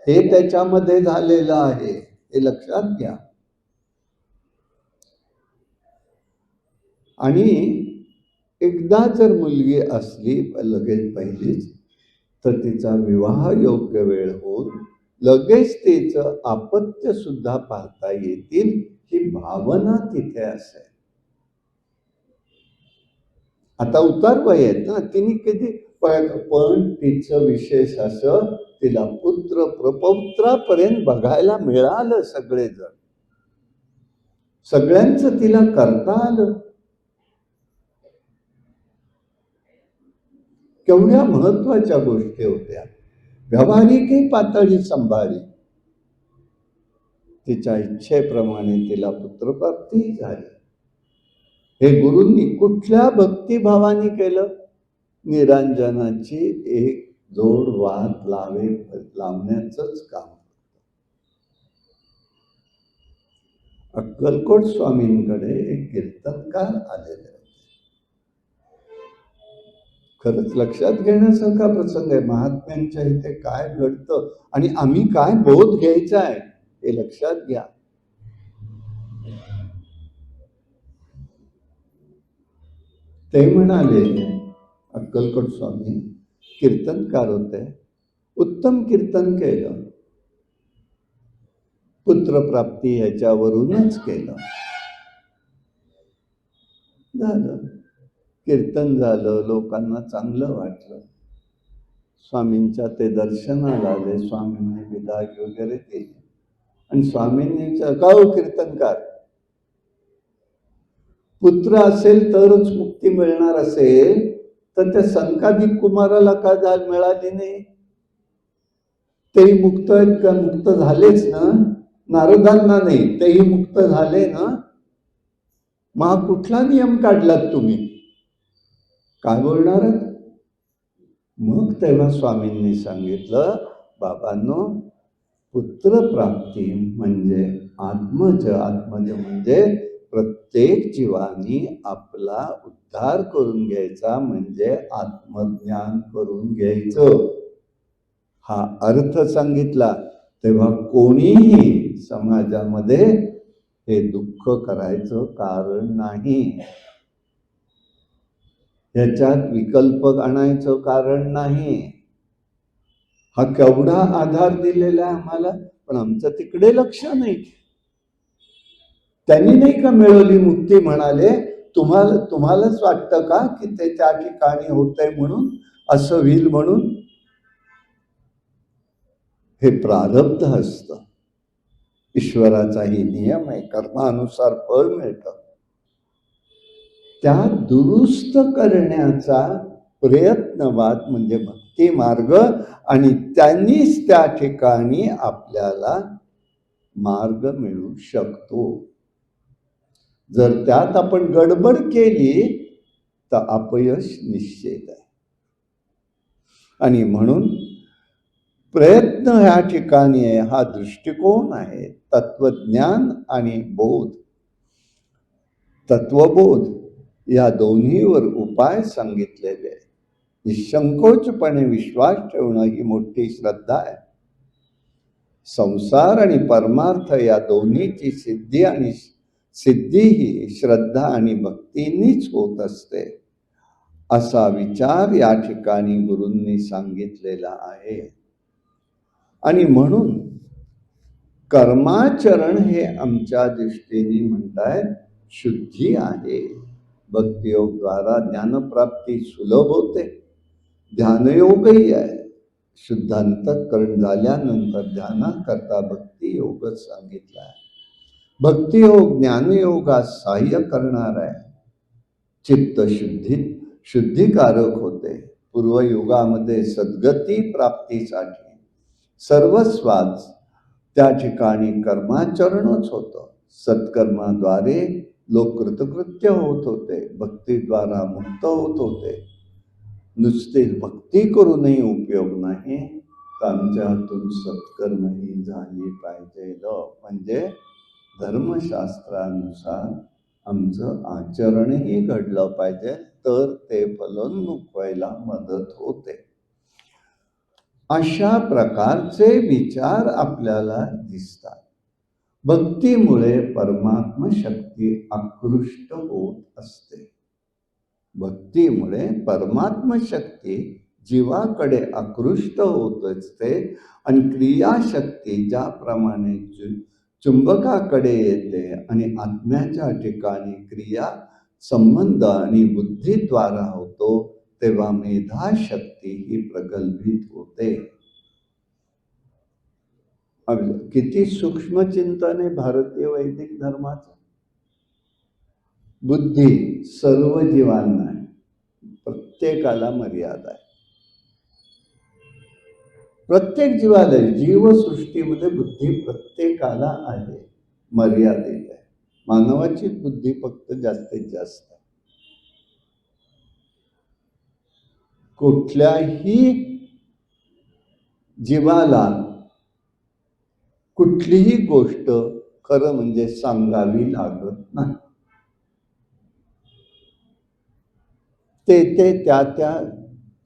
हे त्याच्यामध्ये झालेलं आहे, हे लक्षात घ्या. आणि एकदा जर मुलगी असली लगेच पहिलीच, तर तिचा विवाह योग्य वेळ होऊन लगेच तिचं अपत्य सुद्धा पाहता येतील ही भावना तिथे असेल. आता उतार वय आहेत ना, तिने कधी पण तिचं विशेष असं, तिला पुत्र प्रपौत्रापर्यंत बघायला मिळालं. सगळेजण, सगळ्यांचं तिला करता आलं. केवढ्या महत्वाच्या गोष्टी होत्या. व्यावहारिकही पातळी सांभाळली. तिच्या इच्छेप्रमाणे तिला पुत्रप्राप्ती झाली. हे गुरूंनी कुठल्या भक्तिभावाने केलं? निरांजनाची एक जोड वाद लावण्याचंच काम. अक्कलकोट स्वामींकडे एक कीर्तनकार आलेले होते. खरंच लक्षात घेण्यासारखा प्रसंग आहे. महात्म्यांच्या इथे काय घडतं आणि आम्ही काय बोध घ्यायचा आहे हे लक्षात घ्या. ते म्हणाले, अक्कलकोट स्वामी कीर्तनकार होते, उत्तम कीर्तन केलं, पुत्रप्राप्ती ह्याच्यावरूनच केलं. झालं, कीर्तन झालं, लोकांना चांगलं वाटलं. स्वामींच्या ते दर्शनाला आले. स्वामींनी विदाई वगैरे केली आणि स्वामींनी का हो कीर्तनकार, पुत्र असेल तरच मुक्ती मिळणार असेल तर त्या संकादिक कुमाराला का मिळाली नाही? तेही मुक्त आहेत का? मुक्त झालेच ना. नारदांना नाही, तेही मुक्त झाले ना. मग कुठला नियम काढलात तुम्ही? काय बोलणार? मग तेव्हा स्वामींनी सांगितलं, बाबांनो, पुत्रप्राप्ती म्हणजे आत्मज म्हणजे प्रत्येक जीवानी आपला उद्धार करून घ्यायचा, म्हणजे आत्मज्ञान करून घ्यायचं, हा अर्थ सांगितला. तेव्हा कोणीही समाजामध्ये हे दुःख करायचं कारण नाही, ह्याच्यात विकल्प आणायचं कारण नाही. हा केवढा आधार दिलेला आहे आम्हाला, पण आमचं तिकडे लक्ष नाही. त्यांनी नाही का मिळवली मुक्ती म्हणाले, तुम्हालाच वाटतं का की ते त्या ठिकाणी होतंय म्हणून, असं होईल म्हणून? हे प्रारब्ध असतं, ईश्वराचाही नियम आहे, कर्मानुसार फळ मिळतं. त्या दुरुस्त करण्याचा प्रयत्नवाद म्हणजे भक्ती मार्ग, आणि त्यांनीच त्या ठिकाणी आपल्याला मार्ग मिळू शकतो. जर त्यात आपण गडबड केली तर अपयश निश्चित आहे. आणि म्हणून प्रयत्न ह्या ठिकाणी आहे, हा दृष्टिकोन आहे. तत्वज्ञान आणि बोध, तत्वबोध या दोन्हीवर उपाय सांगितलेले आहे. निसंकोचपणे विश्वास ठेवणं ही मोठी श्रद्धा आहे. संसार आणि परमार्थ या दोन्हीची सिद्धी ही श्रद्धा आणि भक्तीनीच होत असते, असा विचार या ठिकाणी गुरूंनी सांगितलेला आहे. आणि म्हणून कर्माचरण हे आमच्या दृष्टीने म्हणतायत शुद्धी आहे. भक्तियोग द्वारा ज्ञानप्राप्ती सुलभ होते. ध्यानयोगही आहे. शुद्धांतःकरण झाल्यानंतर ध्यानाकरता भक्तियोगच सांगितला आहे. भक्तियोग ज्ञानयोगात सहाय्य करणार आहे. चित्त शुद्धिकारक होते. पूर्वयुगामध्ये सद्गती प्राप्तीसाठी सर्वस्वाच त्या ठिकाणी कर्माचरणच होतं. सत्कर्माद्वारे लोक कृतकृत्य होत होते, भक्तीद्वारा मुक्त होत होते. नुसते भक्ती करूनही उपयोग नाही, तर आमच्या हातून सत्कर्मही झाली पाहिजे. म्हणजे धर्मशास्त्रानुसार आमचं आचरणही घडलं पाहिजे, तर ते फलोन्मुख व्हायला मदत होते. अशा प्रकारचे विचार आपल्याला दिसतात. भक्तीमुळे परमात्म शक्ती आकृष्ट होत असते. भक्तीमुळे परमात्म शक्ती जीवाकडे आकृष्ट होत असते आणि क्रियाशक्ती ज्याप्रमाणे चुंबकाकडे येते आणि आत्म्याच्या ठिकाणी क्रिया संबंध आणि बुद्धीद्वारा होतो, तेव्हा मेधाशक्ती ही प्रगल्भित होते. किती सूक्ष्म चिंतन आहे भारतीय वैदिक धर्माचं. बुद्धी सर्व जीवांना आहे, प्रत्येकाला मर्यादा आहे. प्रत्येक जीवाला जीवसृष्टीमध्ये बुद्धी प्रत्येकाला आहे, मर्यादित आहे. मानवाची बुद्धी फक्त जास्तीत जास्त आहे. कुठल्याही जीवाला कुठलीही गोष्ट खरं म्हणजे सांगावी लागत नाही. ते त्या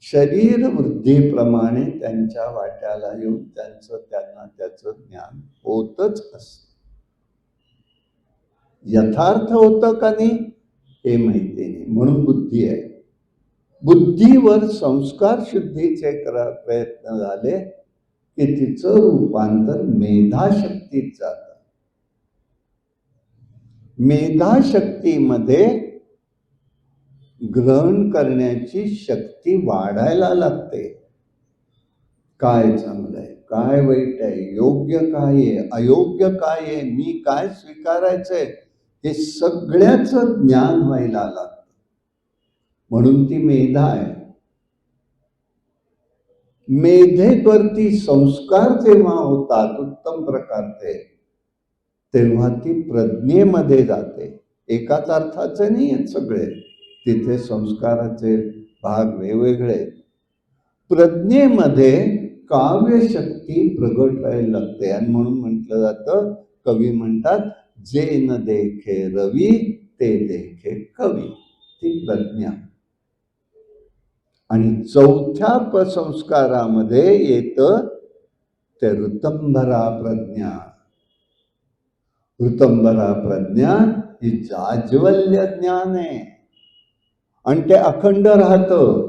शरीर वृद्धीप्रमाणे त्यांच्या वाट्याला येऊन त्यांना त्याचं ज्ञान होतच असत. यथार्थ होतं का नाही हे माहिती नाही, म्हणून बुद्धी आहे. बुद्धीवर संस्कार शुद्धीचे प्रयत्न झाले की तिचं रूपांतर मेधाशक्तीत जातं. मेधाशक्तीमध्ये ग्रहण करण्याची शक्ती वाढायला लागते. काय चांगलं आहे, काय वाईट आहे, योग्य काय आहे, अयोग्य काय आहे, मी काय स्वीकारायचंय, हे सगळ्याचं ज्ञान व्हायला लागतं. म्हणून ती मेधा आहे. मेधेवरती संस्कार जेव्हा होतात उत्तम प्रकारचे, तेव्हा ती प्रज्ञेमध्ये जाते. एकाच अर्थाचे नाही आहेत सगळे, तिथे संस्काराचे भाग वेगवेगळे. प्रज्ञेमध्ये काव्यशक्ती प्रगट व्हायला लागते. आणि म्हणून म्हटलं जातं, कवी म्हणतात, जे न देखे रवी ते देखे कवी. ती प्रज्ञा. आणि चौथ्या संस्कारामध्ये येतं ते ऋतंभरा प्रज्ञा. ऋतंभरा प्रज्ञा ही जाज्वल्य ज्ञान आहे आणि ते अखंड राहतं.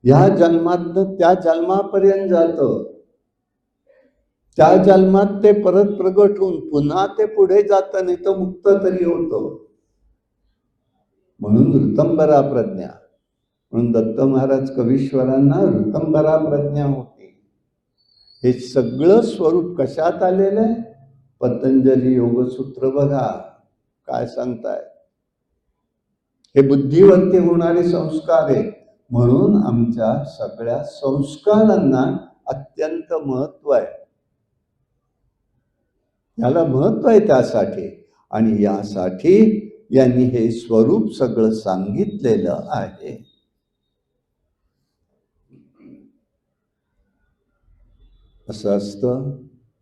ह्या जन्मातनं त्या जन्मापर्यंत जातं. त्या जन्मात ते परत प्रगट होऊन पुन्हा ते पुढे जातं, नाही तर मुक्त तरी होतं. म्हणून ऋतंभरा प्रज्ञा. म्हणून दत्त महाराज कवीश्वरांना ऋतंभरा प्रज्ञा होती. हे सगळं स्वरूप कशात आलेलं आहे? पतंजली योगसूत्र बघा काय सांगताय. हे बुद्धीवरती होणारे संस्कार आहेत. म्हणून आमच्या सगळ्या संस्कारांना अत्यंत महत्व आहे. याला महत्व आहे त्यासाठी. आणि यासाठी यांनी हे स्वरूप सगळं सांगितलेलं आहे. असं असतं,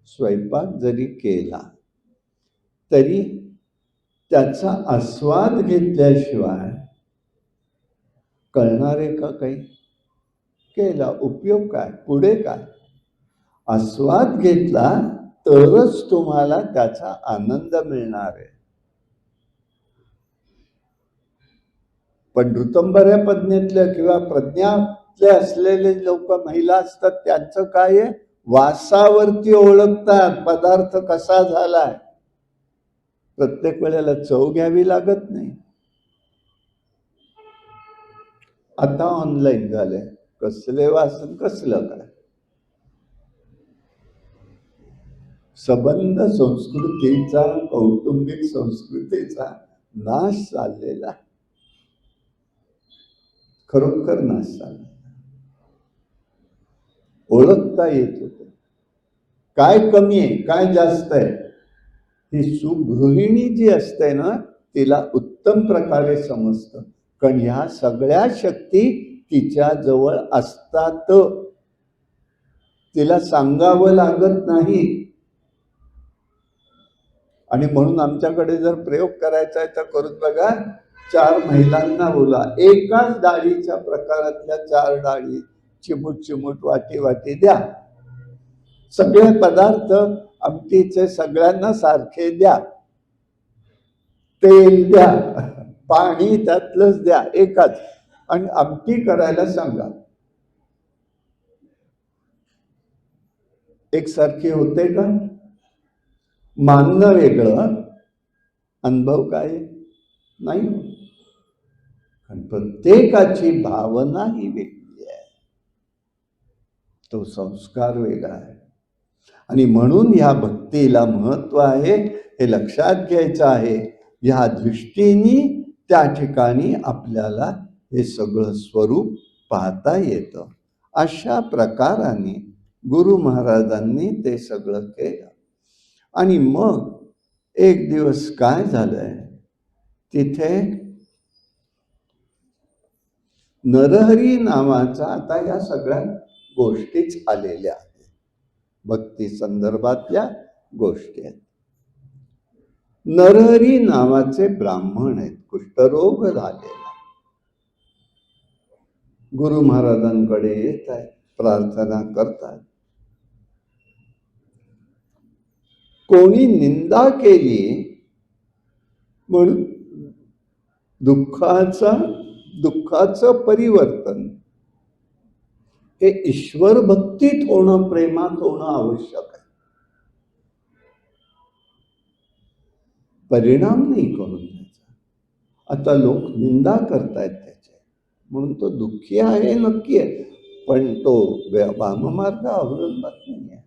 स्वयंपाक जरी केला तरी त्याचा आस्वाद घेतल्याशिवाय कळणार आहे का काही? केला उपयोग काय, पुढे काय? आस्वाद घेतला तरच तुम्हाला त्याचा आनंद मिळणार आहे. पण ऋतंभऱ्या प्रज्ञेतल्या किंवा प्रज्ञातले असलेले लोक, महिला असतात, त्यांचं काय आहे? वासावरती ओळखतात पदार्थ कसा झालाय. प्रत्येक वेळेला चव घ्यावी लागत नाही. आता ऑनलाईन झालंय, कसले वासन कसलं काय. संबंध संस्कृतीचा, कौटुंबिक संस्कृतीचा नाश चाललेला, खरोखर नाश चाललेला. ओळखता येत होत काय कमी आहे काय जास्त आहे. ही सुगृहिणी जी असते ना, तिला उत्तम प्रकारे समजतं. कारण ह्या सगळ्या शक्ती तिच्या जवळ असतात, तिला सांगावं लागत नाही. आणि म्हणून आमच्याकडे जर प्रयोग करायचा आहे तर करून बघा. 4 महिलांना बोला, एकाच डाळीच्या प्रकारातल्या 4 डाळी चिमूट चिमूट वाटी वाटी द्या. सगळे पदार्थ आमटीचे सगळ्यांना सारखे द्या. तेल द्या, पाणी त्यातलंच द्या एकाच. आणि आमटी करायला सांगा. एकसारखी होते का? मानणं वेगळं, अनुभव काय नाही. कारण प्रत्येकाची भावना ही वेगळी आहे, तो संस्कार वेगळा आहे. आणि म्हणून ह्या भक्तीला महत्व आहे, हे लक्षात घ्यायचं आहे. ह्या दृष्टीने त्या ठिकाणी आपल्याला हे सगळं स्वरूप पाहता येतं. अशा प्रकाराने गुरु महाराजांनी ते सगळं केलं. आणि मग एक दिवस काय झालंय, तिथे नरहरी नावाचा, आता या सगळ्या गोष्टीच आलेल्या आहेत, भक्ती संदर्भातल्या गोष्टी आहेत. नरहरी नावाचे ब्राह्मण आहेत, कुष्ठरोग झालेला. गुरु महाराजांकडे येत आहेत, प्रार्थना करतात. कोणी निंदा केली म्हणून दुःखाचं परिवर्तन हे ईश्वर भक्तीत होणं, प्रेमात होणं आवश्यक आहे. परिणाम नाही करून द्यायचा. आता लोक निंदा करतायत त्याचे, म्हणून तो दुःखी आहे नक्की आहे, पण तो वाममार्ग अवलंबत नाही आहे.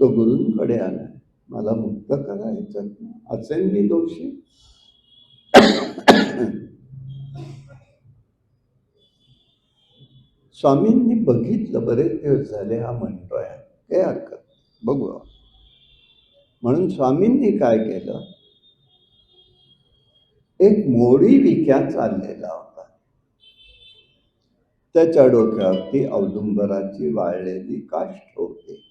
तो गुरूंकडे आलाय, मला मुक्त करायचं, असेल मी दोषी. स्वामींनी बघितलं, बरेच दिवस झाले हा म्हणतोय, काही हरकत, बघू. म्हणून स्वामींनी काय केलं, एक मोडी विक्या चाललेला होता, त्याच्या डोक्यावरती औदुंबराची वाळलेली काष्ठ होती.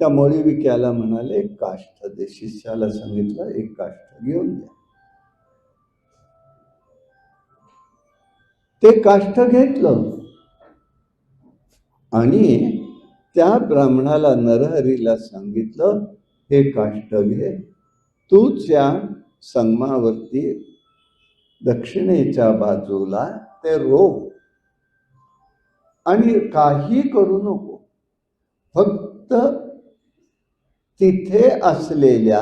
त्या मोडी विक्याला म्हणाले, एक काष्ठ दे. शिष्याला सांगितलं, एक काष्ठ घेऊन द्या. ते काष्ठ घेतलं आणि त्या ब्राह्मणाला, नरहरीला सांगितलं, हे काष्ठ घे, तूच या संगमावरती दक्षिणेच्या बाजूला ते रो आणि काही करू नको, फक्त तिथे असलेल्या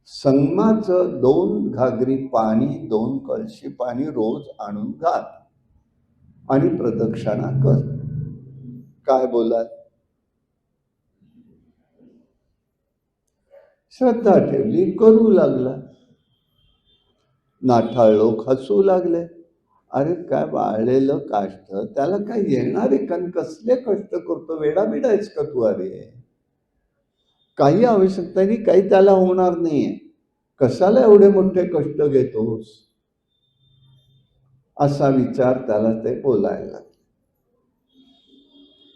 संगमाचं 2 घागरी पाणी, 2 कळशी पाणी रोज आणून घाल आणि प्रदक्षिणा कर. काय बोलाल? श्रद्धा ठेवली, करू लागला. नाठाळ लोक हसू लागले, अरे काय वाळलेलं काष्ठ, त्याला काय येणारे, कारण कसले कष्ट करतो, वेडाबिडायच का तू? अरे काही आवश्यकता नाही, काही त्याला होणार नाहीये, कशाला एवढे मोठे कष्ट घेतोस, असा विचार त्याला ते बोलायला लागले.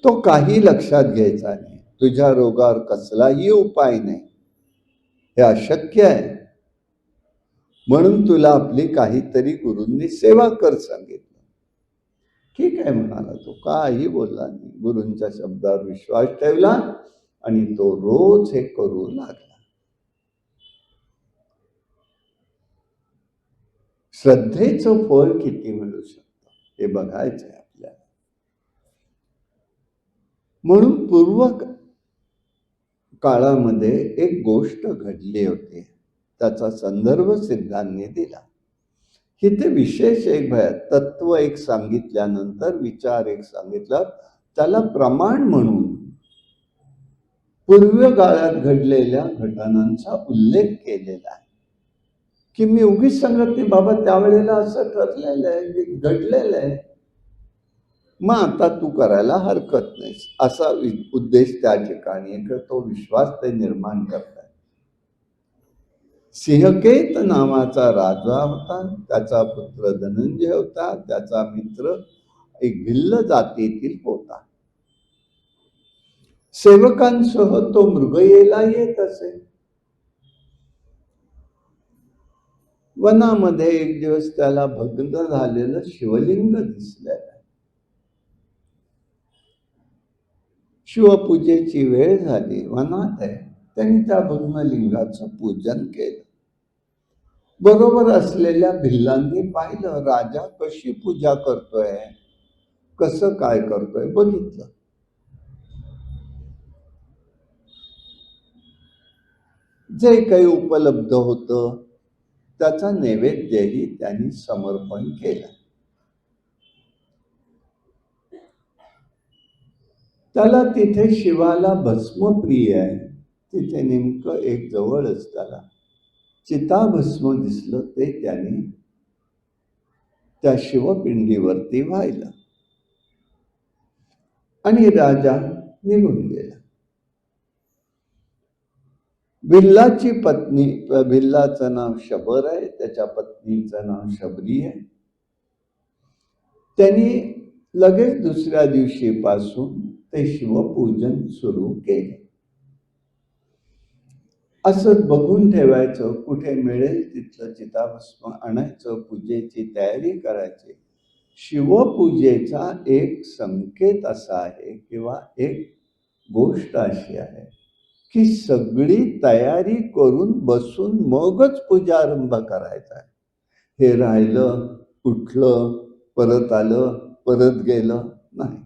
तो काही लक्षात घ्यायचा नाही, तुझ्या रोगावर कसलाही उपाय नाही, हे अशक्य आहे, म्हणून तुला आपली काहीतरी गुरूंनी सेवा कर सांगितलं. ठीक आहे म्हणाला तो, काही बोलला नाही, गुरूंच्या शब्दावर विश्वास ठेवला आणि तो रोज हे करू लागला. श्रद्धेचं फळ किती मिळू शकतं हे बघायचं आहे आपल्याला. म्हणून पूर्व काळामध्ये एक गोष्ट घडली होती, त्याचा संदर्भ सिद्धांनी दिला. इथे विशेष एक तत्व एक सांगितल्यानंतर विचार एक सांगितला, त्याला प्रमाण म्हणून पूर्व काळात घडलेल्या घटनांचा उल्लेख केलेला आहे. की मी उगीच सांगत नाही बाबा, त्यावेळेला असं ठरलेलं आहे, घडलेलं आहे, मग आता तू करायला हरकत नाही, असा उद्देश त्या ठिकाणी, तो विश्वास ते निर्माण करतात. सिंहकेत नावाचा राजा होता, त्याचा पुत्र धनंजय होता, त्याचा मित्र एक भिल्ल जातीतील होता. सेवकांसह तो मृगयेला येत असे. वनामध्ये एक दिवस त्याला भग्न झालेलं शिवलिंग दिसलेलं. शिवपूजेची वेळ झाली, वनात आहे, त्यांनी त्या भग्नलिंगाचं पूजन केलं. बरोबर असलेल्या भिल्लांनी पाहिलं, राजा कशी पूजा करतोय, कसं काय करतोय बघितलं. जे काही उपलब्ध होतं त्याचा नैवेद्यही त्यांनी समर्पण केला. त्याला तिथे शिवाला भस्मप्रिय आहे, तिथे नेमकं एक जवळच त्याला चिताभस्म दिसलं, ते त्याने त्या शिवपिंडीवरती वाहिलं आणि राजा निघून गेला. भिल्लाची पत्नी, भिल्लाचं नाव शबर आहे, त्याच्या पत्नीचं नाव शबरी आहे. त्यांनी लगेच दुसऱ्या दिवशीपासून ते शिवपूजन सुरू केले. असं बघून ठेवायचं, कुठे मिळेल तिथलं चिताभस्म आणायचं, पूजेची तयारी करायची. शिवपूजेचा एक संकेत असा आहे किंवा एक गोष्ट अशी आहे की सगळी तयारी करून बसून मगच पूजारंभ करायचा आहे. हे राहिलं, उठलं, परत आलं, परत गेलं नाही.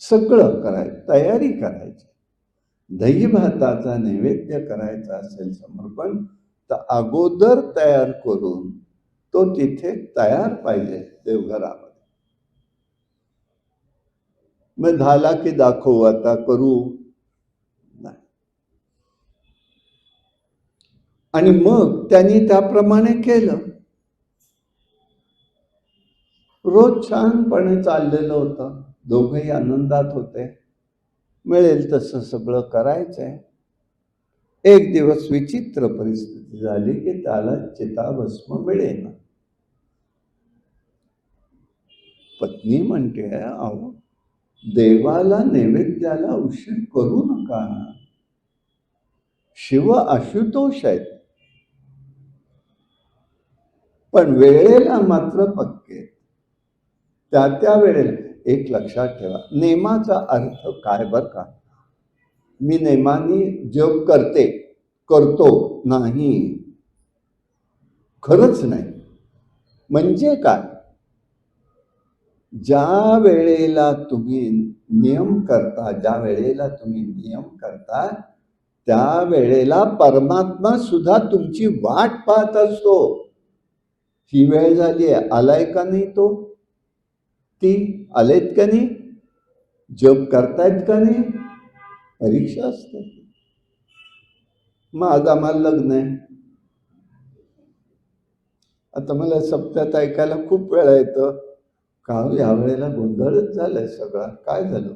सगळं करायचं, तयारी करायची. दही भाताचा नैवेद्य करायचा असेल समर्पण, तर अगोदर तयार करून तो तिथे तयार पाहिजे देवघरामध्ये. मग झाला की दाखवू, आता करू नाही. आणि मग त्यांनी त्याप्रमाणे केलं. रोज छानपणे चाललेलं होतं, दोघंही आनंदात होते. मिळेल तसं सगळं करायचंय. एक दिवस विचित्र परिस्थिती झाली की त्याला चिताभस्म मिळेना. पत्नी म्हणते, अहो देवाला नैवेद्याला उशीर करू नका, शिव आशुतोष आहेत, पण वेळेला मात्र पक्के. त्या वेळेला एक लक्षात ठेवा, नेमाचा अर्थ काय बर का. मी नेमाने जप करतो नाही, खरंच नाही. म्हणजे काय, ज्या वेळेला तुम्ही नियम करता, त्या वेळेला परमात्मा सुद्धा तुमची वाट पाहत असतो. ही वेळ झाली आहे, आलाय का नाही तो, ती आलेत का नाही, जप करतायत का नाही, परीक्षा असते. मग आज आम्हाला लग्न आहे, आता मला सप्त्यात ऐकायला खूप वेळा येतं का या वेळेला गोंधळच झालाय सगळा, काय झालं.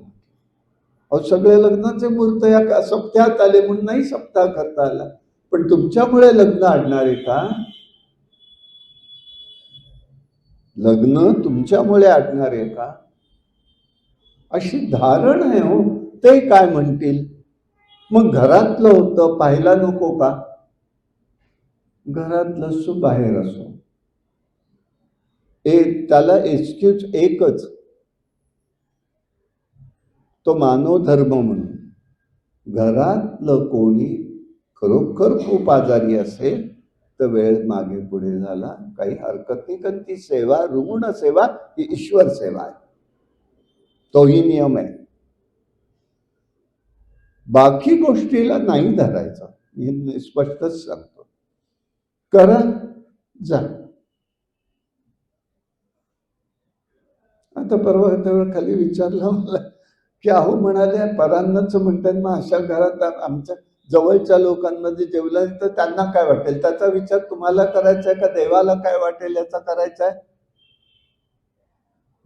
अहो सगळे लग्नाचे मुहूर्त या सप्त्यात आले म्हणून नाही सप्ताह करता आला, पण तुमच्यामुळे लग्न अडणार आहे का, लग्न तुमच्यामुळे अडणार आहे का, अशी धारण आहे. हो, ते काय म्हणतील. मग घरातलं होतं पाहायला नको का, घरातलं असो बाहेर असो, त्याला एक्सक्यूज एकच, तो मानव धर्म म्हणून. घरातलं कोणी खरोखर खूप आजारी असेल तर वेळ मागे पुढे झाला काही हरकत नाही, कारण ती सेवा, रुग्ण सेवा ही ईश्वर सेवा आहे, तोही नियम आहे. बाकी गोष्टीला नाही धरायचं, मी स्पष्टच सांगतो. करा, जा. आता परवा त्यावेळेला खाली विचारलं मला की अहो म्हणाले परांनाच म्हणतात, मग अशा घरात आमच्या जवळच्या लोकांमध्ये जेवलं तर त्यांना काय वाटेल, त्याचा विचार तुम्हाला करायचा आहे का देवाला काय वाटेल याचा करायचा आहे.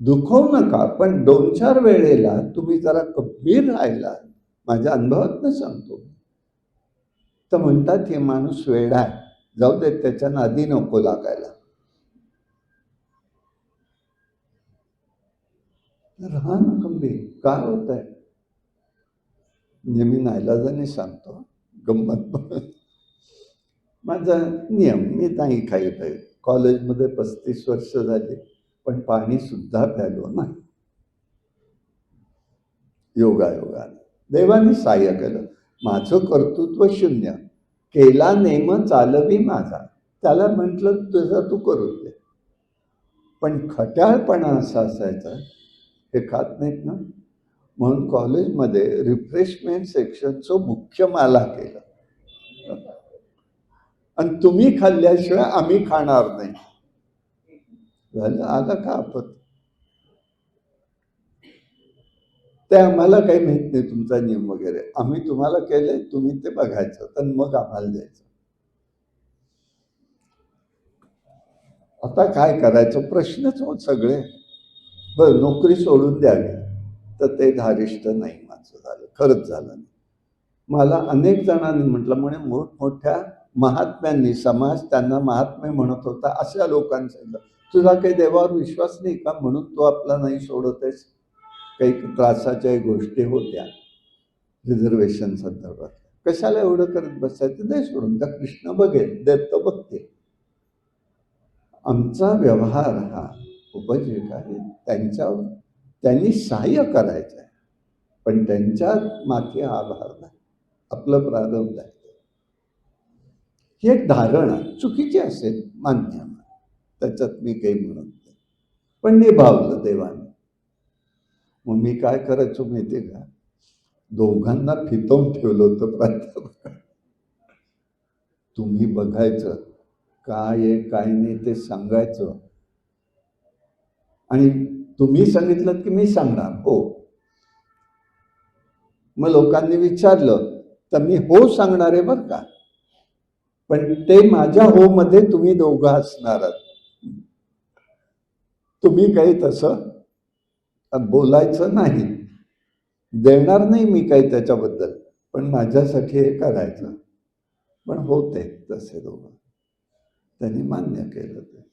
दुखवू नका, पण 2-4 वेळेला तुम्ही जरा गंभीर राहिला, माझ्या अनुभवातनं सांगतो. तर म्हणतात हे माणूस वेडा आहे, जाऊ दे त्याच्या नादी नको लागायला. राहा ना गंभीर, काय होत आहे. म्हणजे मी नाईलाजाने सांगतो, गंमत. माझा नियम, मी नाही खाईत आहे. कॉलेजमध्ये 35 वर्ष झाली, पण पाणी सुद्धा प्यालो नाही. योगायोगाने देवाने सहाय्य केलं. माझं कर्तृत्व शून्य, केला नेम चालवी माझा, त्याला म्हटलं तुझं तू करून दे. पण खट्याळपणा असा असायचा, हे खात नाहीत ना, म्हणून कॉलेजमध्ये रिफ्रेशमेंट सेक्शनचं मुख्य मला केलं. आणि तुम्ही खाल्ल्याशिवाय आम्ही खाणार नाही. झालं, आला का आपत? ते आम्हाला काही माहित नाही तुमचा नियम वगैरे, आम्ही तुम्हाला केले, तुम्ही ते बघायचं तर मग आम्हाला द्यायचं. आता काय करायचं प्रश्नच होत सगळे. बरं, नोकरी सोडून द्यावी तर ते धारिष्ट नाही माझं झालं, खरंच झालं नाही. मला अनेक जणांनी म्हटलं, म्हणे मोठमोठ्या महात्म्यांनी, समाज त्यांना महात्मे म्हणत होता, अशा लोकांचं तुझा काही देवावर विश्वास नाही का म्हणून तो आपला नाही सोडत आहेस? काही त्रासाच्या गोष्टी होत्या रिझर्वेशन संदर्भात, कशाला एवढं करत बसायचं, दे सोडून, त्या कृष्ण बघेल, देत बघते. आमचा व्यवहार हा उपजीविका आहे त्यांच्यावर, त्यांनी सहाय्य करायचं आहे, पण त्यांच्या मागे आभार नाही, आपलं प्रारब्ध आहे. ही एक धारणा चुकीची असेल, मान्य, त्याच्यात मी काही म्हणत नाही, पण निभावलं देवाने. मग मी काय करायचो माहितीये का, दोघांना फितवून ठेवलं होतं प्राध्यापक. तुम्ही बघायचं काय आहे काय नाही ते सांगायचं, आणि तुम्ही सांगितलं की मी सांगणार हो. मग लोकांनी विचारलं तर मी हो सांगणार आहे बरं का, पण ते माझ्या हो मध्ये तुम्ही दोघं असणार आहात. तुम्ही काही तसं बोलायचं नाही, देणार नाही मी काही त्याच्याबद्दल, पण माझ्यासाठी हे करायचं. पण होते तसे दोघं, त्यांनी मान्य केलं. ते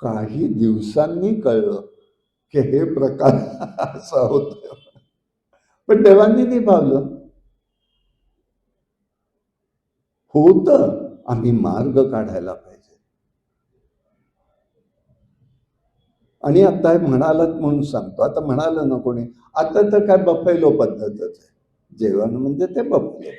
काही दिवसांनी कळलं की हे प्रकार असा होत, पण देवांनी निभावलं. होत, आम्ही मार्ग काढायला पाहिजे. आणि आता म्हणालात म्हणून सांगतो, आता म्हणालं ना कोणी, आता तर काय बफेलो पद्धतच आहे, जेवण म्हणजे ते बफेलो.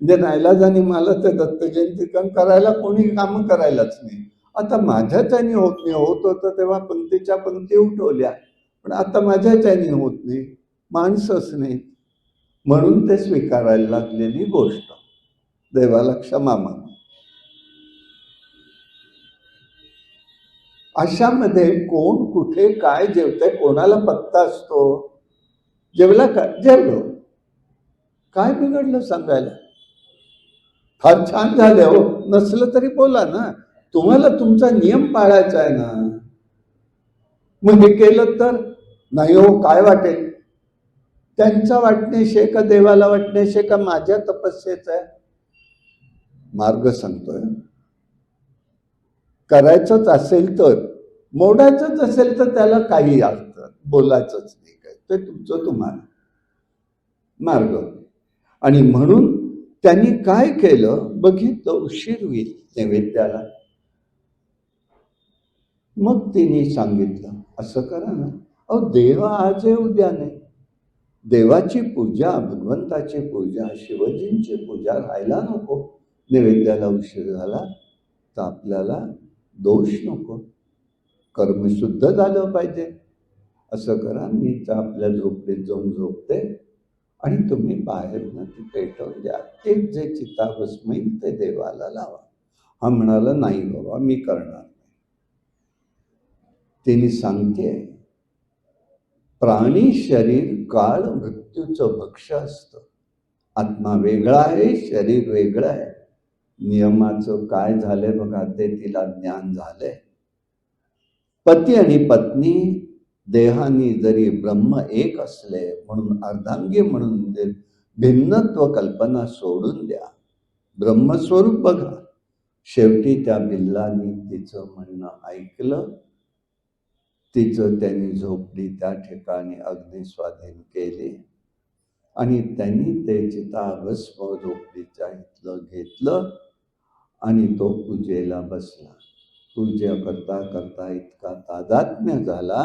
म्हणजे नाईलाजाने मला ते दत्त जयंती करायला कोणी कामं करायलाच नाही. आता माझ्याच्याने होत नाही, होत होतं तेव्हा पंक्तीच्या पंक्ती उठवल्या, पण आता माझ्याच्याने होत नाही, माणसंच नाही, म्हणून ते स्वीकारायला लागलेली गोष्ट. देवाला क्षमा माग. अशामध्ये कोण कुठे काय जेवतंय कोणाला पत्ता असतो? जेवला का? जेवलो. काय बिघडलं सांगायला? फार छान झालं हो, नसलं तरी बोला ना, तुम्हाला तुमचा नियम पाळायचा आहे ना. मग हे केलं तर नाही हो, काय वाटेल? त्यांचा वाटणेशे का देवाला वाटणेशे का माझ्या तपस्येचा आहे? मार्ग सांगतोय. करायचंच असेल तर, मोडायचंच असेल तर त्याला काही अर्थ बोलायचंच नाही, काय ते तुमचं तुम्हाला मार्ग. आणि म्हणून त्यांनी काय केलं बघितलं, उशीर होईल नैवेद्याला. मग तिने सांगितलं असं करा ना, अहो देव आज आहे उद्या नाही. देवाची पूजा, भगवंताची पूजा, शिवजींची पूजा राहायला नको. नैवेद्याला उशीर झाला तर आपल्याला दोष नको, कर्म शुद्ध झालं पाहिजे. असं करा, मी तर आपल्या झोपडीत जाऊन झोपते आणि तुम्ही बाहेरनं ती पेटवून द्या, तेच जे चिताभस्म येईल ते देवाला लावा. हा म्हणाला नाही बाबा मी करणार नाही. तिने सांगते, प्राणी शरीर काळ मृत्यूचं भक्ष असतं. आत्मा वेगळा आहे, शरीर वेगळं आहे. नियमाचं काय झालंय बघा, ते तिला ज्ञान झालंय. पती आणि पत्नी देहानी जरी ब्रह्म एक असले म्हणून अर्धांगी म्हणून भिन्नत्व कल्पना सोडून द्या, ब्रह्मस्वरूप बघा. शेवटी त्या बिल्लानी तिचं म्हणणं ऐकलं, तिचं त्यांनी झोपडी त्या ठिकाणी अग्निस्वाधीन केली आणि त्यांनी ते चिताभस्म झोपडीच्या इथलं घेतलं आणि तो पूजेला बसला. पूजा करता करता इतका तादात्म्य झाला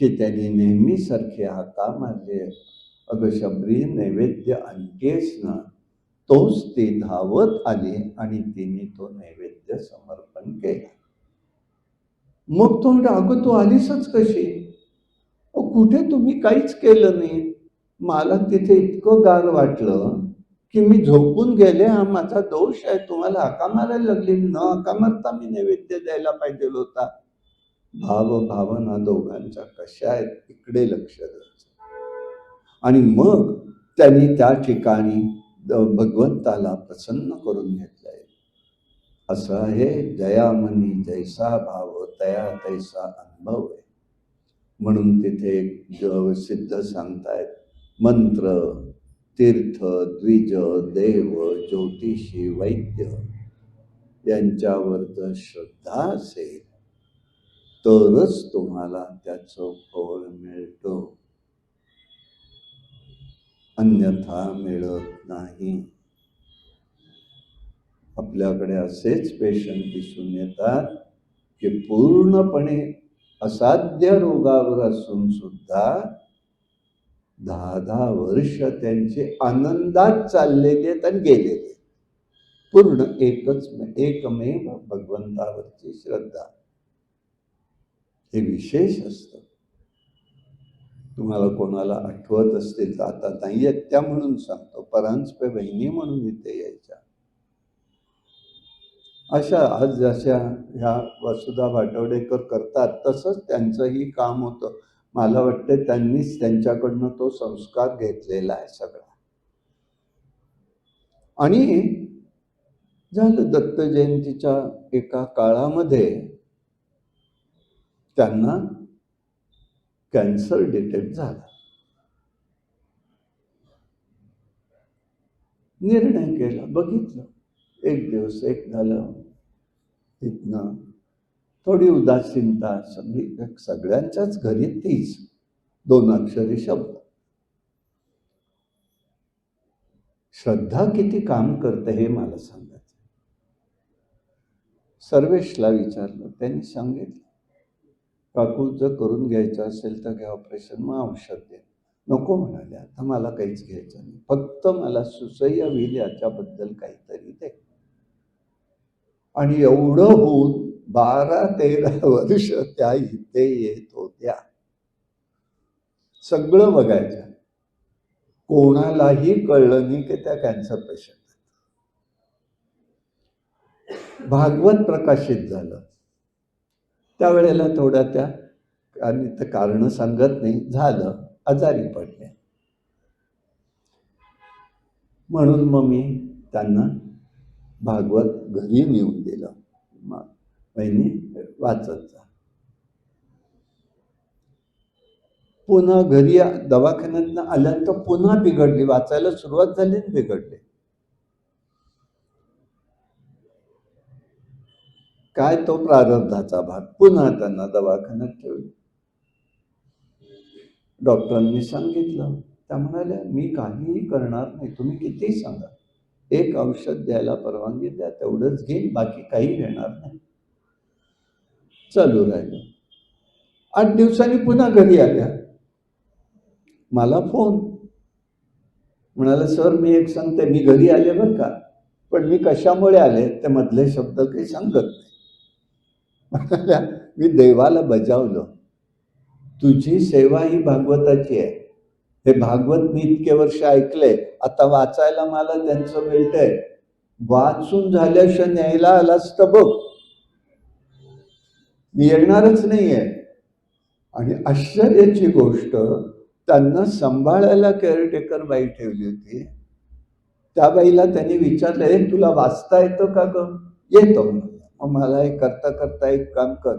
की त्यांनी नेहमीसारखे हाका मारले, अगं शबरी नैवेद्य आणतेस ना? तोच ती धावत आली आणि तिने तो नैवेद्य समर्पण केला. मग तो अगं तू आलीसच कशी? कुठे तुम्ही काहीच केलं नाही. मला तिथे इतकं गार वाटलं की मी झोपून गेले, हा माझा दोष आहे, तुम्हाला हाका मारायला लागली, न हाका मारता मी नैवेद्य द्यायला पाहिजे होता. भावना दोघांच्या कशा आहेत इकडे लक्ष द्यायचं. आणि मग त्यांनी त्या ठिकाणी भगवंताला प्रसन्न करून घेतलंय. असं आहे, जयामनी जैसा भाव तया तैसा अनुभव आहे. म्हणून तिथे सिद्ध सांगतायत, मंत्र, तीर्थ, द्विज, देव, ज्योतिषी, वैद्य यांच्यावर जर श्रद्धा असेल तरच तुम्हाला त्याचं फळ मिळतं, अन्यथा मिळत नाही. आपल्याकडे असेच पेशंट दिसून येतात की पूर्णपणे असाध्य रोगावर असून सुद्धा 10-10 वर्ष त्यांचे आनंदात चाललेले आहेत आणि गेलेले. पूर्ण एकमेव भगवंतावरची श्रद्धा. हे विशेष असतं. तुम्हाला कोणाला आठवत असतील तर, आता नाही आहेत त्या म्हणून सांगतो, परांजपे बहिणी म्हणून इथे यायच्या. अशा आज जशा ह्या वसुधा भाटवडेकर करतात तसंच त्यांचंही काम होतं. मला वाटतं त्यांनीच त्यांच्याकडनं तो संस्कार घेतलेला आहे सगळा. आणि झालं, दत्त जयंतीच्या एका काळामध्ये त्यांना कॅन्सर डिटेक्ट झाला. निर्णय केला, बघितलं, एक दिवस एक झालं, इथनं थोडी उदासीनता सगळ्यांच्याच घरी तीच 2 अक्षरी शब्द. श्रद्धा किती काम करते हे मला सांगायचं. सर्वेशला विचारलं, त्यांनी सांगितलं, काकू जर करून घ्यायचं असेल तर घ्या ऑपरेशन, मग औषध दे. नको म्हणाले, आता मला काहीच घ्यायचं नाही, फक्त मला सुसह्य होईल याच्याबद्दल काहीतरी दे. आणि एवढं होऊन 12-13 वर्ष त्या इथे येत होत्या. सगळं बघायचं, कोणालाही कळलं नाही की त्या कॅन्सर पेशंट. भागवत प्रकाशित झालं त्यावेळेला थोड्या त्या, आणि ते कारण सांगत नाही, झालं, आजारी पडले. म्हणून मग मी त्यांना भागवत घरी नेऊन दिलं. मग बहिणी वाचत जा. पुन्हा घरी दवाखान्यातनं आल्यानंतर पुन्हा बिघडली, वाचायला सुरुवात झाली आणि बिघडले. काय तो प्रारब्धाचा भाग. पुन्हा त्यांना दवाखान्यात ठेवलं. डॉक्टरांनी सांगितलं, त्या म्हणाल्या, मी काहीही करणार नाही, तुम्ही कितीही सांगा, एक औषध द्यायला परवानगी द्या, तेवढंच घेईन, बाकी काही घेणार नाही. चालू राहिलं. 8 दिवसांनी पुन्हा घरी आल्या. मला फोन, म्हणाला, सर मी एक सांगते, मी घरी आले बरं का, पण मी कशामुळे आले ते मधले शब्द काही सांगत नाही. म्हणाल्या, मी देवाला बजावलं, तुझी सेवा ही भागवताची आहे. हे भागवत मी इतके वर्ष ऐकले, आता वाचायला मला त्यांचं मिळतंय, वाचून झाल्याशिवाय न्यायला आलास तर बघ, मी येणारच नाहीये. आणि आश्चर्याची गोष्ट, त्यांना सांभाळायला केअरटेकर बाई ठेवली होती. त्या बाईला त्यांनी विचारलं, हे तुला वाचता येतं का ग? येतो. मग मला हे करता करता एक काम कर,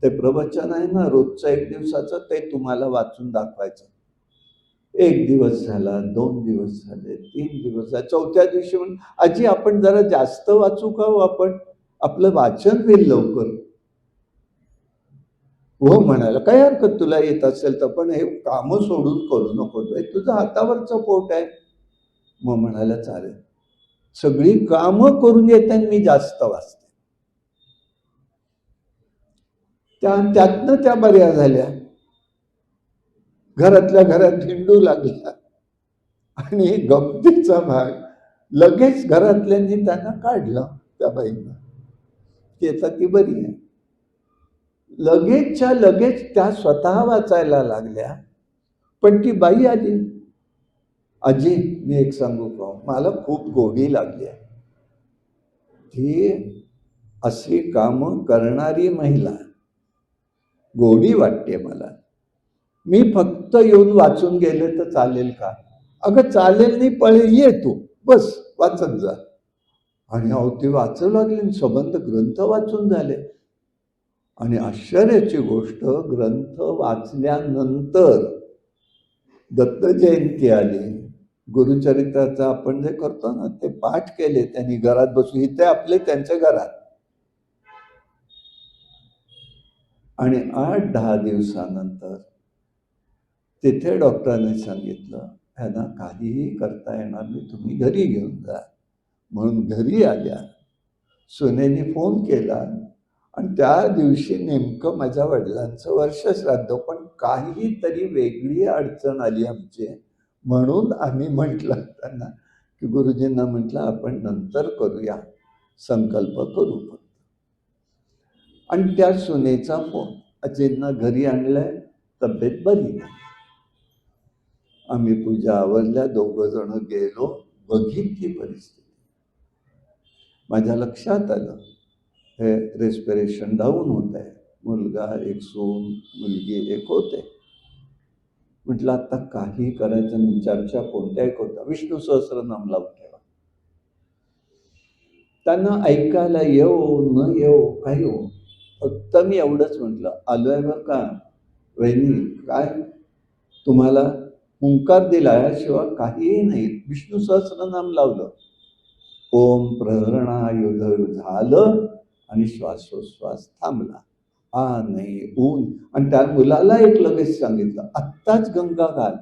ते प्रवचन आहे ना रोजचं 1 दिवसाचं, ते तुम्हाला वाचून दाखवायचं. 1 दिवस झाला, 2 दिवस झाले, 3 दिवस झाले, 4थ्या दिवशी म्हणून, आजी आपण जरा जास्त वाचू का हो, आपण आपलं वाचन होईल लवकर. हो म्हणाला, काय हरकत, तुला येत असेल तर, पण हे कामं सोडून करू नको, तुझं हातावरचं पोट आहे. मग म्हणाला, चालेल. सगळी कामं करून येताना मी जास्त वाचते. त्यातनं त्या बऱ्या झाल्या, घरातल्या घरात हिंडू लागल्या. आणि गमतीचा भाग, लगेच घरातल्यांनी त्यांना काढलं, त्या बाईंना, की आता ती बरी आहे. लगेचच्या लगेच त्या स्वतः वाचायला लागल्या. पण ती बाई आली आजी, मी एक सांगू का, मला खूप गोडी लागली आहे. ती अशी कामं करणारी महिला, गोडी वाटते मला. मी फक्त येऊन वाचून गेले तर चालेल का? अगं चालेल नाही, ये तू बस वाचत जा. आणि अहो ती वाचू लागली, संबंध ग्रंथ वाचून झाले. आणि आश्चर्याची गोष्ट, ग्रंथ वाचल्यानंतर दत्त जयंती आली, गुरुचरित्राचा आपण जे करतो ना ते पाठ केले त्यांनी घरात बसून, इथे आपले त्यांच्या घरात. आणि 8-10 दिवसानंतर तिथे डॉक्टरांनी सांगितलं, ह्यांना काहीही करता येणार नाही, तुम्ही घरी घेऊन जा. म्हणून घरी आल्या. सुनेने फोन केला आणि त्या दिवशी नेमकं माझ्या वडिलांचं वर्षश्राद्ध, पण काहीतरी वेगळी अडचण आली आमची, म्हणून आम्ही म्हटलं त्यांना की गुरुजींना म्हटलं आपण नंतर करूया, संकल्प करू. आणि त्या सुनेचा फोन, अजिंना घरी आणलाय, तब्येत बरी नाही. आम्ही पूजा आवरल्या, 2 जण गेलो, बघितली परिस्थिती. माझ्या लक्षात आलं हे रेस्पिरेशन डाऊन होत आहे. मुलगा एक, सून, मुलगी एक होते. म्हटलं आता काही करायचं नाही, चर्चा कोणत्याही होता, विष्णू सहस्त्रनाम लावून ठेवा. त्यांना ऐकायला येऊ न येऊ काही हो, फक्त मी एवढंच म्हटलं, आलोय बरं का वहिनी, काय तुम्हाला हुंकार दिला याशिवाय काहीही नाही. विष्णू सहस्त्रनाम लावलं, ओम प्रहरणायुध झालं आणि श्वासोश्वास थांबला. हा नाही ऊन. आणि त्या मुलाला एक लगेच सांगितलं, आत्ताच गंगा घाल.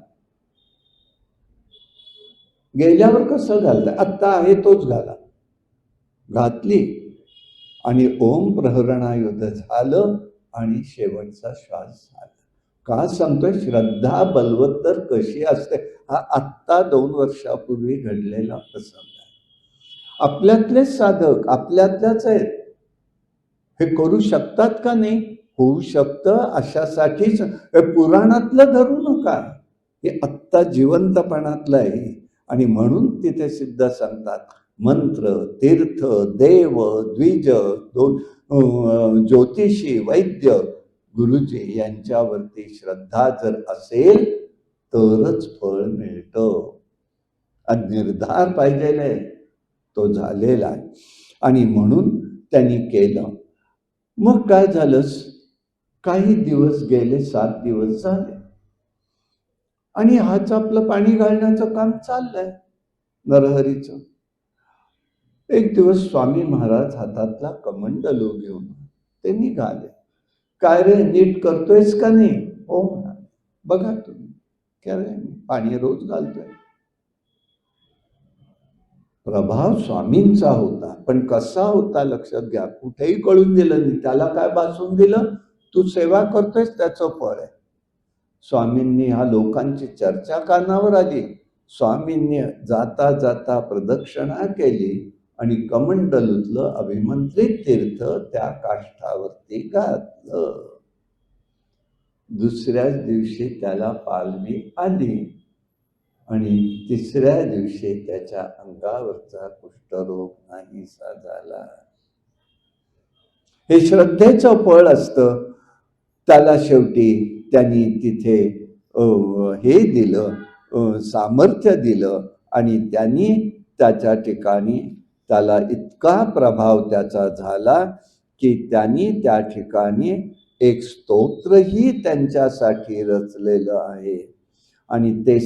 गेल्यावर कसं घालताय, आत्ता आहे तोच घाला. घातली आणि ओम प्रहरणायुध झालं आणि शेवटचा श्वास झाला. का सांगतोय, श्रद्धा बलवत्तर कशी असते, हा आत्ता 2 वर्षापूर्वी घडलेला प्रसंग आहे. आपल्यातलेच साधक आपल्यातल्याच आहेत, हे करू शकतात का नाही? होऊ शकतं. अशासाठीच पुराणातलं धरू नका, हे आत्ता जिवंतपणातलं आहे. आणि म्हणून तिथे सिद्ध सांगतात, मंत्र, तीर्थ, देव, द्विज, ज्योतिषी, वैद्य, गुरुजी यांच्यावरती श्रद्धा जर असेल तरच फळ मिळतं. आणि निर्धार पाहिजे तो झालेला आहे. आणि म्हणून त्यांनी केलं. मग काय झालंच, काही दिवस गेले, 7 दिवस झाले आणि हाच आपलं पाणी घालण्याचं काम चाललंय नरहरीचं. एक दिवस स्वामी महाराज हातातला कमंडलू घेऊन ते निघाले. काय रे, नीट करतोयस का नाही? हो म्हणाले. बघा तुम्ही, काय रे, पाणी रोज घालतोय. प्रभाव स्वामींचा होता, पण कसा होता लक्षात घ्या, कुठेही कळून दिलं नाही. त्याला काय भासून दिलं, तू सेवा करतोयस त्याचं फळ आहे. स्वामींनी हा लोकांची चर्चा कानावर आली. स्वामींनी जाता जाता प्रदक्षिणा केली आणि कमंडलूतलं अभिमंत्रित तीर्थ त्या काष्ठावरती घातलं. दुसऱ्याच दिवशी त्याला पालवी आली आणि तिसऱ्या दिवशी त्याच्या अंगावरचा कुष्ठरोग नाहीसा झाला. हे श्रद्धेचं फळ असतं. त्याला शेवटी त्यांनी तिथे हे दिलं, सामर्थ्य दिलं आणि त्यांनी त्याच्या ठिकाणी त्याला इतका प्रभाव त्याचा झाला की त्यांनी त्या ठिकाणी एक स्तोत्रही त्यांच्यासाठी रचलेलं आहे. आणि ते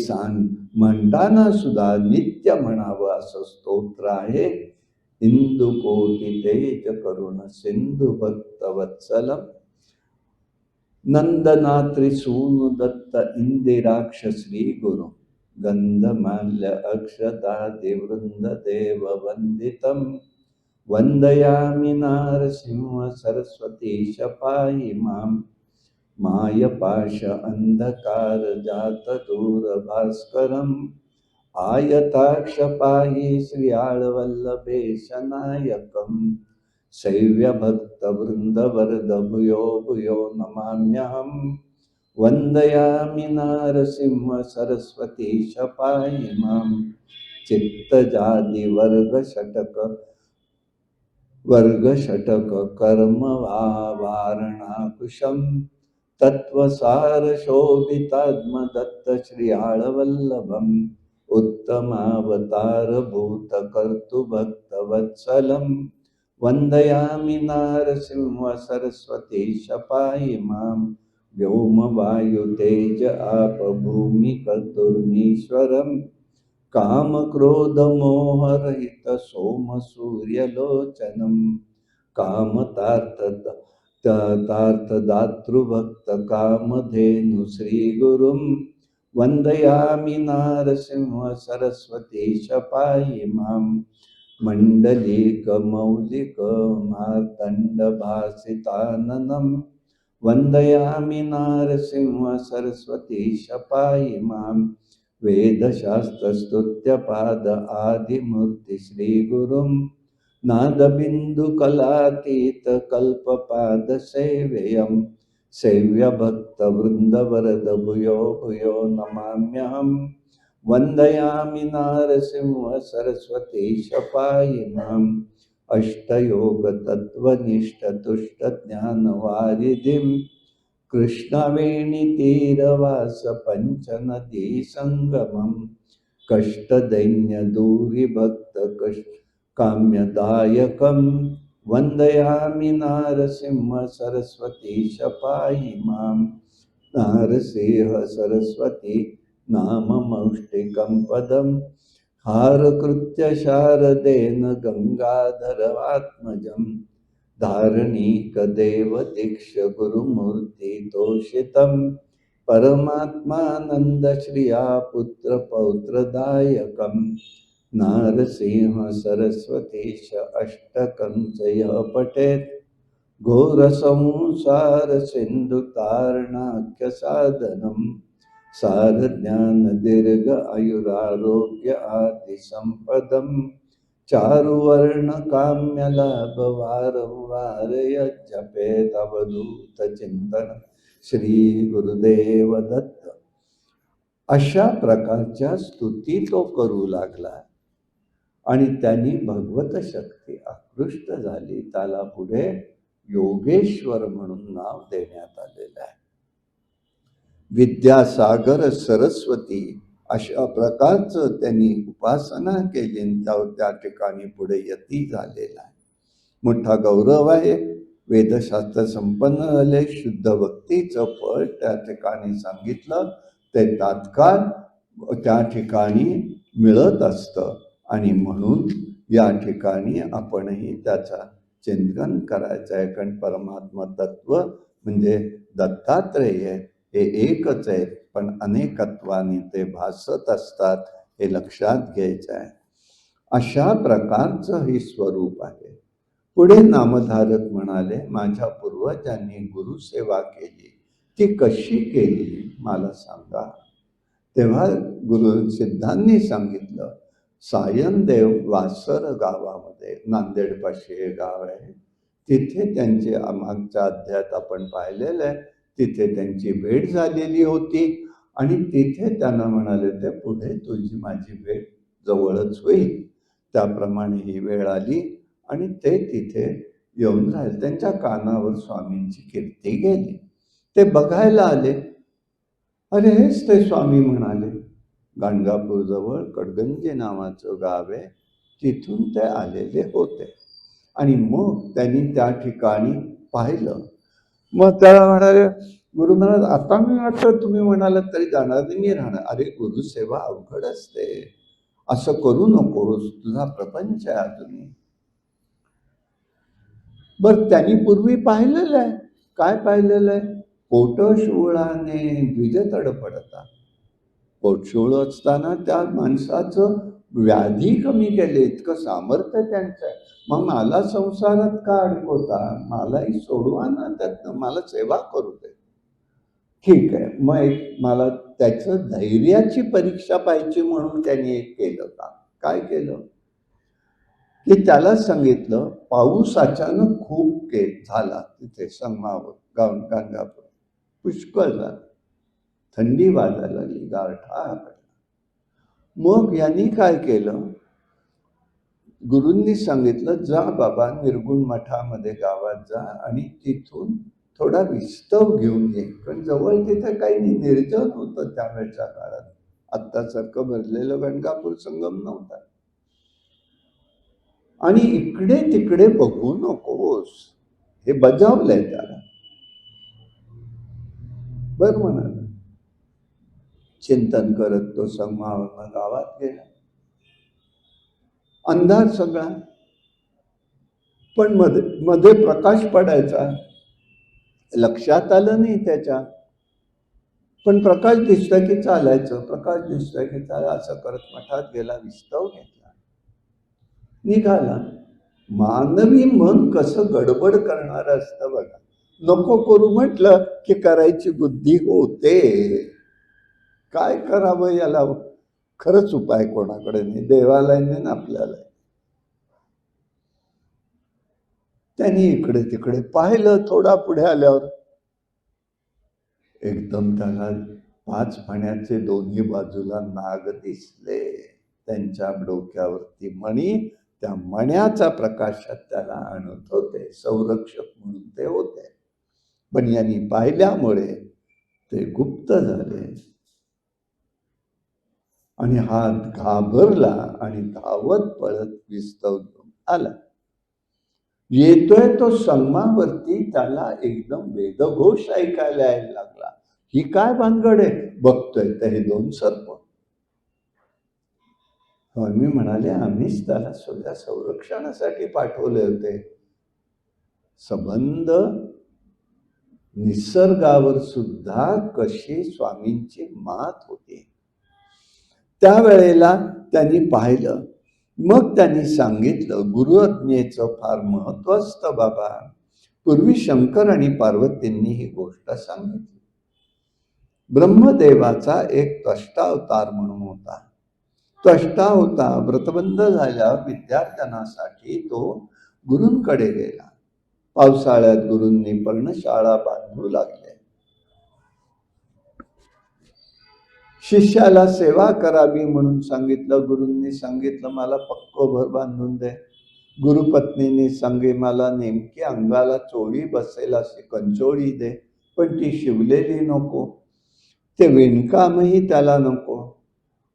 म्हणताना सुद्धा नित्य म्हणावं असं स्तोत्र आहे. इंदु कोटी तेज करुण सिंधु भक्त वत्सलम नंदनात्री सूनु दत्त इंदिराक्ष श्री गुरु गंधमाल्य अक्षदादि वृंद देव वंदितम वंदयामि नारसिंह सरस्वतीश पाहि मां मायपाश अंधकार जात दूर भास्करम आयताक्ष पाहि श्री आळवल्लभेश नायकम शैव्य भक्त वृंद वरद भूयो भूयो नमाम्यहम वंदयामि नारसिंह सरस्वतीश पाहि मां चित्तजाति वर्गषटक कर्म वारणाकुशं तत्त्वसारशोभितात्मदत्त श्रीयाळवल्लभम् उत्तमावतारभूतकर्तुभक्तवत्सलं वन्दयामि नारसिंह सरस्वतीश पाहि मां व्योमवायुतेज आप भूमिकर्तुर्मीश्वरं कामक्रोधमोहरहित सोमसूर्यलोचनं कामतार्थदातृभक्तकामधेनु श्रीगुरुं वन्दयामि नारसिंह सरस्वतीश पाहि मां मण्डलीकमौलिकमार्तण्डभासिताननं वन्दयामि नारसिंह सरस्वतीश पाहि मां वेदशास्त्रस्तुत्यपाद आदिमूर्ति श्रीगुरुं नादबिन्दुकलातीत कल्पपाद सेव्यं सेव्यभक्तवृन्दवरद भूयो भूयो नमाम्यहं वन्दयामि नारसिंह सरस्वतीश पाहि माम् अष्टयोगतत्त्वनिष्ठतुष्टज्ञानवारिधिं कृष्णवेणीतीरवास पञ्चनदी संगमं कष्टदैन्यदूरीभक्तकाम्यदायकं वन्दयामि नारसिंह सरस्वतीश पाहि मां नारसिंह सरस्वती नाममौष्टिकं पदं हारकृत्य शारदेन गंगाधरवात्मजं धारणीकदेव दीक्ष गुरुमूर्तितोषितं परमात्मानन्द श्रिया पुत्रपौत्रदायकं नारसिंह सरस्वतीश अष्टकं च यः पठेत् घोरसंसार सिन्धुतारणाख्यसाधनं सारज्ञान दीर्घ आयुरारोग्य आदि संपदं चारुवर्ण काम्य लाभ वारंवार यज्जपेत अवधूत चिंतन श्री गुरुदेव दत्त. अशा प्रकारच्या स्तुती तो करू लागला आणि त्यांनी भगवत शक्ती आकृष्ट झाली. त्याला पुढे योगेश्वर म्हणून नाव देण्यात आलेलं आहे. विद्यासागर सरस्वती अशा प्रकारचं त्यांनी उपासना केली. त्या ठिकाणी पुढे यती झालेला आहे. मोठा गौरव आहे. वेदशास्त्र संपन्न झाले. शुद्ध भक्तीचं फळ त्या ठिकाणी सांगितलं ते तात्काळ त्या ठिकाणी मिळत असतं आणि म्हणून या ठिकाणी आपणही त्याचा चिंतन करायचं आहे. कारण परमात्मा तत्व म्हणजे दत्तात्रेय हे एकच आहेत, पण अनेकत्वाने ते भासत असतात हे लक्षात घ्यायचं आहे. अशा प्रकारचं हे स्वरूप आहे. पुढे नामधारक म्हणाले, माझ्या पूर्वजांनी गुरुसेवा केली, ती कशी केली मला सांगा. तेव्हा गुरु सिद्धांनी सांगितलं, सायनदेव वासर गावामध्ये, नांदेडपाशी हे गाव आहे, तिथे त्यांचे मागच्या अध्यायात आपण पाहिलेलं आहे. तिथे त्यांची भेट झालेली होती आणि तिथे त्यांना म्हणाले, ते पुढे तुझी माझी भेट जवळच होईल. त्याप्रमाणे ही वेळ आली आणि ते तिथे येऊन राहिले. त्यांच्या कानावर स्वामींची कीर्ती गेली. ते बघायला आले. अरे हेच ते स्वामी म्हणाले. गाणगापूर जवळ कडगंजे नावाचं गाव आहे, तिथून ते आलेले होते. आणि मग त्यांनी त्या ठिकाणी पाहिलं. मग त्याला म्हणाले, गुरु महाराज आता मी वाटतं तुम्ही म्हणालात तरी जाणार नाही, मी राहणार. अरे गुरुसेवा अवघड असते, असं करू नकोस, तुझा प्रपंच आहे अजूनही. बर त्यांनी पूर्वी पाहिलेलं आहे. काय पाहिलेलं आहे? पोटशूळाने द्विज तडपडता. पोटशूळ असताना त्या माणसाचं व्याधी कमी केले, इतकं सामर्थ्य त्यांचं आहे. मग मला संसारात का अडकवता, मलाही सोडवा ना, त्यातनं मला सेवा करू दे. ठीक आहे. मग मला त्याचं धैर्याची परीक्षा पाहिजे म्हणून त्यांनी एक केलं का. काय केलं की त्याला सांगितलं, पाऊस अचानक खूप झाला तिथे संगमावर गाणगापूर, पुष्कळ झाला. थंडी वाजायला लागली, गारठा पडला. मग यांनी काय केलं, गुरूंनी सांगितलं, जा बाबा निर्गुण मठामध्ये गावात जा आणि तिथून थोडा विस्तव घेऊन ये. कारण जवळ तिथे काही नाही, निर्जन होतं त्यावेळच्या काळात. आत्तासारखं भरलेलं गणगापूर संगम नव्हता. आणि इकडे तिकडे बघू नकोस, हे बजावलंय त्याला. बर म्हणाल. चिंतन करत तो संगमावरनं गावात गेला. अंधार सगळा, पण मध्ये मध्ये प्रकाश पडायचा. लक्षात आलं नाही त्याच्या, पण प्रकाश दिसतोय की चालायचं, प्रकाश दिसतोय की चालायचं, असं करत मठात गेला, विस्तव घेतला, निघाला. मानवी मन कसं गडबड करणार असतं बघा. नको करू म्हटलं की करायची बुद्धी होते. काय करावं याला खरंच उपाय कोणाकडे नाही, देवाला नाही ना आपल्याला. त्यांनी इकडे तिकडे पाहिलं. थोडा पुढे आल्यावर एकदम त्याला 5 फण्याचे दोन्ही बाजूला नाग दिसले. त्यांच्या डोक्यावरती मणी, त्या मण्याचा प्रकाशात त्याला आणत होते. संरक्षक म्हणून ते होते. पण यांनी पाहिल्यामुळे ते गुप्त झाले. आणि हा घाबरला आणि धावत पळत विस्तव घेऊन आला. येतोय तो संगमावरती, त्याला एकदम वेदघोष ऐकायला यायला लागला. ही काय भानगड आहे? बघतोय तर हे 2 सर्प. मी म्हणाले, आम्हीच त्याला सुद्धा संरक्षणासाठी पाठवले होते. संबंध निसर्गावर सुद्धा कशी स्वामींची मात होती. त्यावेळेला त्यांनी पाहिलं. मग त्यांनी सांगितलं, गुरुआज्ञेचं फार महत्व असतं बाबा. पूर्वी शंकर आणि पार्वतींनी ही गोष्ट सांगितली. ब्रह्मदेवाचा एक त्वष्टावतार म्हणून होता. त्वष्टा होता, व्रतबंध झाल्या विद्यार्थ्यांसाठी तो गुरूंकडे गेला. पावसाळ्यात गुरूंनी पर्णशाळा बांधू लागले. शिष्याला सेवा करावी म्हणून सांगितलं. गुरूंनी सांगितलं, मला पक्कभर बांधून दे. गुरुपत्नीने सांगे, मला नेमकी अंगाला चोळी बसेल अशी कंचोळी दे, पण ती शिवलेली नको. ते विणकामही त्याला नको.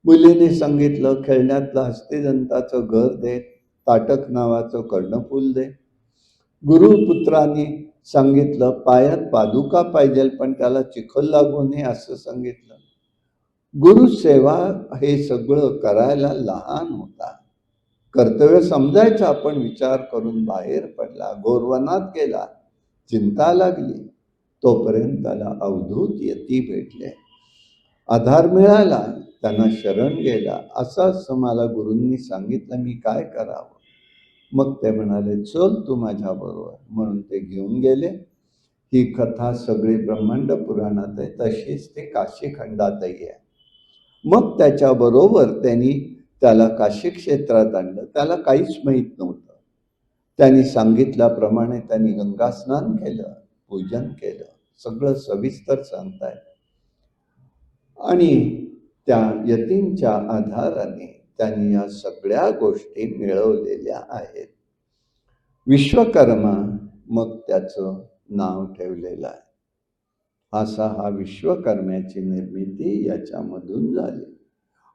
मुलीने सांगितलं, खेळण्यातलं हस्तिदंताचं घर दे, ताटक नावाचं कर्णफूल दे. गुरुपुत्रांनी सांगितलं, पायात पादुका पाहिजे, पण त्याला चिखल लागू नये असं सांगितलं. गुरुसेवा हे सगळं करायला लहान होता. कर्तव्य समजायचा, पण विचार करून बाहेर पडला. गोरवनात गेला. चिंता लागली. तोपर्यंत त्याला अवधूत यती भेटले. आधार मिळाला. त्यांना शरण गेला. असं मला गुरूंनी सांगितलं, मी काय करावं? मग ते म्हणाले, चल तू माझ्या बरोबर. म्हणून ते घेऊन गेले. ही कथा सगळी ब्रह्मांड पुराणात आहे, तशीच ती काशी खंडातही आहे. मग त्याच्याबरोबर त्यांनी त्याला काशी क्षेत्रात आणलं. त्याला काहीच माहीत नव्हतं. त्यांनी सांगितल्याप्रमाणे त्यांनी गंगा स्नान केलं, पूजन केलं. सगळं सविस्तर सांगताय. आणि त्या यतींच्या आधाराने त्यांनी या सगळ्या गोष्टी मिळवलेल्या आहेत. विश्वकर्मा मग त्याचं नाव ठेवलेलं आहे. असा हा विश्वकर्म्याची निर्मिती याच्यामधून झाली.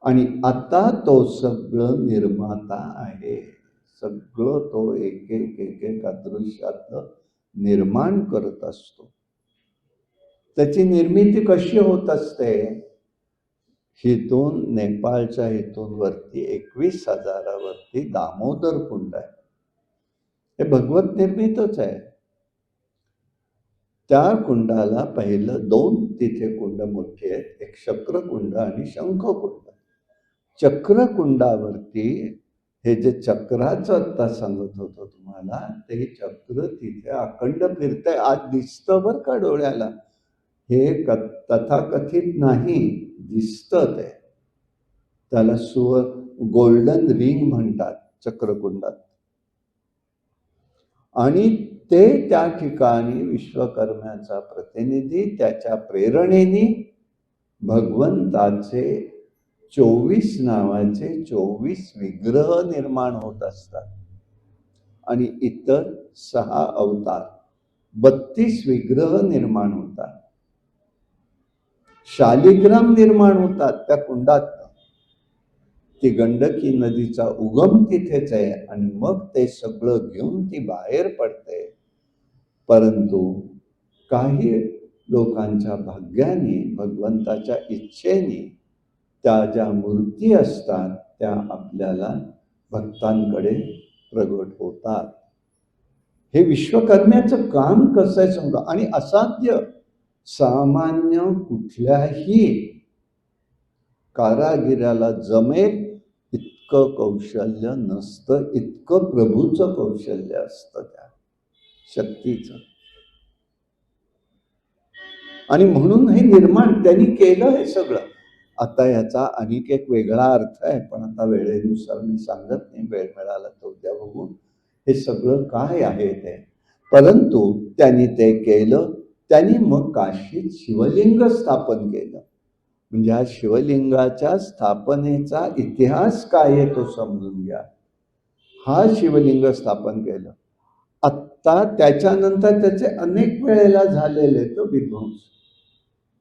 आणि आता तो सगळं निर्माता आहे. सगळं तो एक एक अदृश्यातलं निर्माण करत असतो. त्याची निर्मिती कशी होत असते? हितून नेपाळच्या हितून वरती 21,000 दामोदर कुंड आहे. हे भगवत निर्मितच आहे. त्या कुंडाला पहिलं 2 तिथे कुंड मोठे आहेत, एक शक्रकुंड आणि शंखकुंड. चक्रकुंडावरती हे जे चक्राचं आता सांगत होतो तुम्हाला, ते चक्र तिथे अखंड फिरतंय. आज दिसतं बरं का डोळ्याला. हे तथाकथित नाही, दिसतं ते. त्याला गोल्डन रिंग म्हणतात चक्रकुंडात. आणि ते त्या ठिकाणी विश्वकर्म्याचा प्रतिनिधी त्याच्या प्रेरणेने भगवंताचे 24 नावाचे 24 विग्रह निर्माण होत असतात आणि इतर 6 अवतार 32 विग्रह निर्माण होतात. शालिग्राम निर्माण होतात त्या कुंडात. ती गंडकी नदीचा उगम तिथेच आहे आणि मग ते सगळं घेऊन ती बाहेर पडते. परंतु काही लोकांच्या भाग्याने, भगवंताच्या इच्छेने त्या ज्या मूर्ती असतात त्या आपल्याला भक्तांकडे प्रगट होतात. हे विश्वकर्म्याचं काम कसं आहे समजा. आणि असाध्य, सामान्य कुठल्याही कारागिराला जमेल इतकं कौशल्य नसतं, इतकं प्रभूचं कौशल्य असतं त्या शक्तीचं. आणि म्हणून हे निर्माण त्यांनी केलं हे सगळं. आता याचा आणखी एक वेगळा अर्थ आहे, पण आता वेळेनुसार मी सांगत नाही, वेळ मिळाला तर उद्या बघू हे सगळं काय आहे ते. परंतु त्यांनी ते केलं. त्यांनी मग काशीत शिवलिंग स्थापन केलं. म्हणजे हा शिवलिंगाच्या स्थापनेचा इतिहास काय आहे तो समजून घ्या. हा शिवलिंग स्थापन केलं. आत्ता त्याच्यानंतर त्याचे अनेक वेळेला झालेले तो विध्वंस.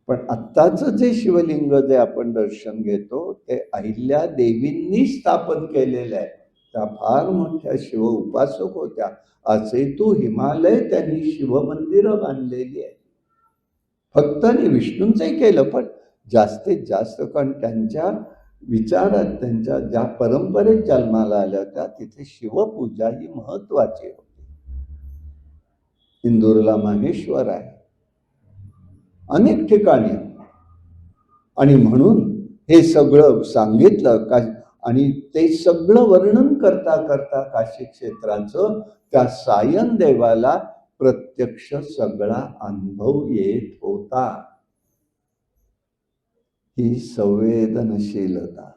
पण आत्ताचं जे शिवलिंग जे आपण दर्शन घेतो ते अहिल्या देवींनी स्थापन केलेलं आहे. त्या फार मोठ्या शिव उपासक होत्या. असे तू हिमालय त्यांनी शिवमंदिरं बांधलेली आहे. फक्त विष्णूंचंही केलं, पण जास्तीत जास्त, कारण त्यांच्या विचारात, त्यांच्या ज्या परंपरेत जन्माला आल्या होत्या तिथे शिवपूजा ही महत्वाची होती. इंदूरला माहेश्वर आहे, अनेक ठिकाणी. आणि म्हणून हे सगळं सांगितलं का. आणि ते सगळं वर्णन करता करता काशी क्षेत्राचं त्या सायन देवाला प्रत्यक्ष सगळा अनुभव येत होता. ही संवेदनशीलता,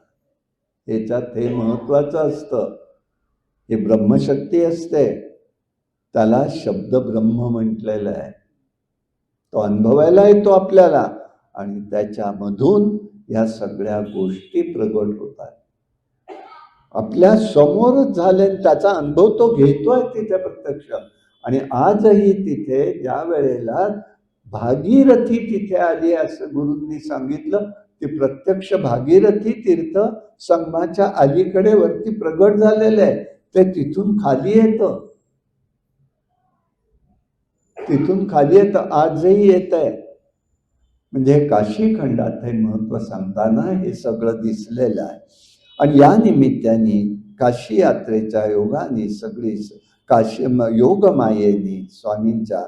ह्याच्यात हे महत्वाचं असतं. हे ब्रह्मशक्ती असते, त्याला शब्द ब्रह्म म्हटलेलं आहे. तो अनुभवायला येतो आपल्याला आणि त्याच्यामधून या सगळ्या गोष्टी प्रगट होतात. आपल्या समोरच झाले, त्याचा अनुभव तो घेतोय तिथे प्रत्यक्ष. आणि आजही तिथे ज्या वेळेला भागीरथी तिथे आली असं गुरूंनी सांगितलं, ती प्रत्यक्ष भागीरथी तीर्थ संगमाच्या अलीकडे वरती प्रगट झालेलं आहे. ते तिथून खाली येतं, तिथून खाली येतं, आजही येत आहे. म्हणजे काशी खंडात हे महत्व सांगताना हे सगळं दिसलेलं आहे. आणि या निमित्ताने काशी यात्रेच्या योगाने सगळी काशी योगमायेने स्वामींच्या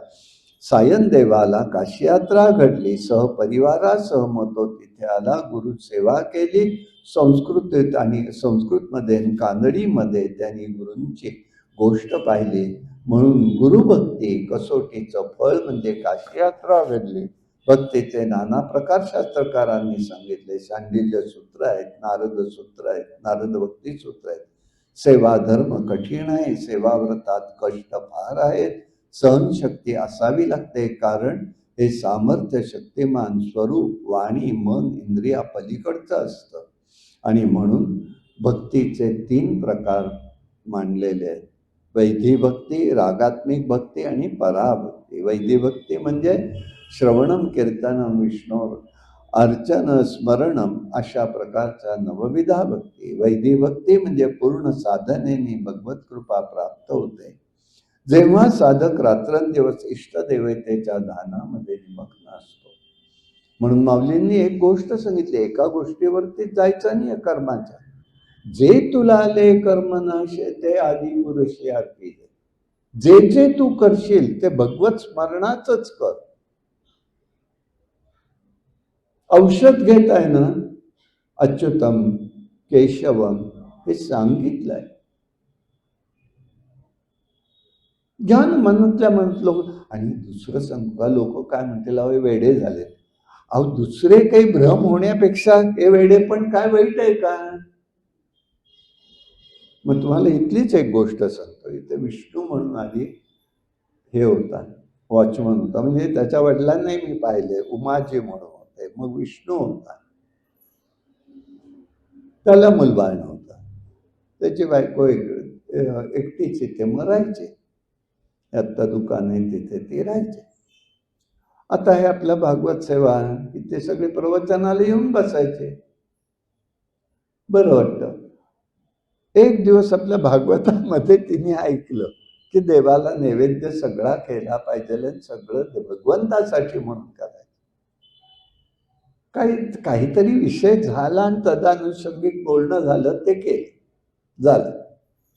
सायन देवाला काशी यात्रा घडली. सहपरिवारासह मतो तिथे आला, गुरु सेवा केली. संस्कृतीत आणि संस्कृतमध्ये कानडीमध्ये त्यांनी गुरूंची गोष्ट पाहिली. म्हणून गुरुभक्ती कसोटीचं फळ म्हणजे काशी यात्रा घडली. भक्तीचे नाना प्रकार शास्त्रकारांनी सांगितले. शांडिल्य सूत्र आहेत, नारद सूत्र आहेत, नारद भक्ती सूत्र आहेत. सेवा धर्म कठीण आहे, सेवाव्रतात कष्ट फार आहेत, सहनशक्ती असावी लागते, कारण हे सामर्थ्य शक्तिमान स्वरूप वाणी मन इंद्रिया पलीकडचं असतं. आणि म्हणून भक्तीचे 3 प्रकार मांडलेले आहेत. वैधी भक्ती, रागात्मिक भक्ती आणि पराभक्ती. वैधी भक्ती म्हणजे श्रवणम कीर्तनम विष्णू अर्चन स्मरणम अशा प्रकारच्या नवविधा भक्ती. वैधी भक्ती म्हणजे पूर्ण साधनेने भगवत कृपा प्राप्त होते, जेव्हा साधक रात्रंदिवस इष्टदेवतेच्या ध्यानामध्ये निमग्न असतो. म्हणून माऊलींनी एक गोष्ट सांगितली, एका गोष्टीवरती जायचं नाही कर्माच्या. जे तुला आले कर्म नाशे ते आदि पुरुषी अर्पी दे. जे जे तू करशील ते भगवत स्मरणाचंच कर. औषध घेत आहे ना, अच्युतम केशवम हे सांगितलंय. ज्ञान मनातल्या मनात लोक. आणि दुसरं सांगू, लोक काय म्हणतील, अहो वेडे झाले. अहो दुसरे काही भ्रम होण्यापेक्षा हे वेडे पण काय वाईट आहे का. मग तुम्हाला इथलीच एक गोष्ट सांगतो. इथे विष्णू म्हणून आधी हे होता, वॉचमन होता. म्हणजे त्याच्या वडिलांनाही मी पाहिले, उमाजी म्हणून होते. होते. मग विष्णू होता, त्याला मुलबाळ नव्हता, त्याची बायको एकटीच इथे मग राहायची. आत्ता दुकान आहे तिथे ती राहायची. आता हे आपलं भागवत सेवा, इथे सगळे प्रवचनाला येऊन बसायचे, बरं वाटतं. एक दिवस आपल्या भागवतामध्ये तिने ऐकलं की देवाला नैवेद्य सगळा केला पाहिजे, सगळं भगवंतासाठी म्हणून करायचं. काहीतरी विषय झाला आणि तदानुषंगिक बोलणं झालं, ते केलं, झालं.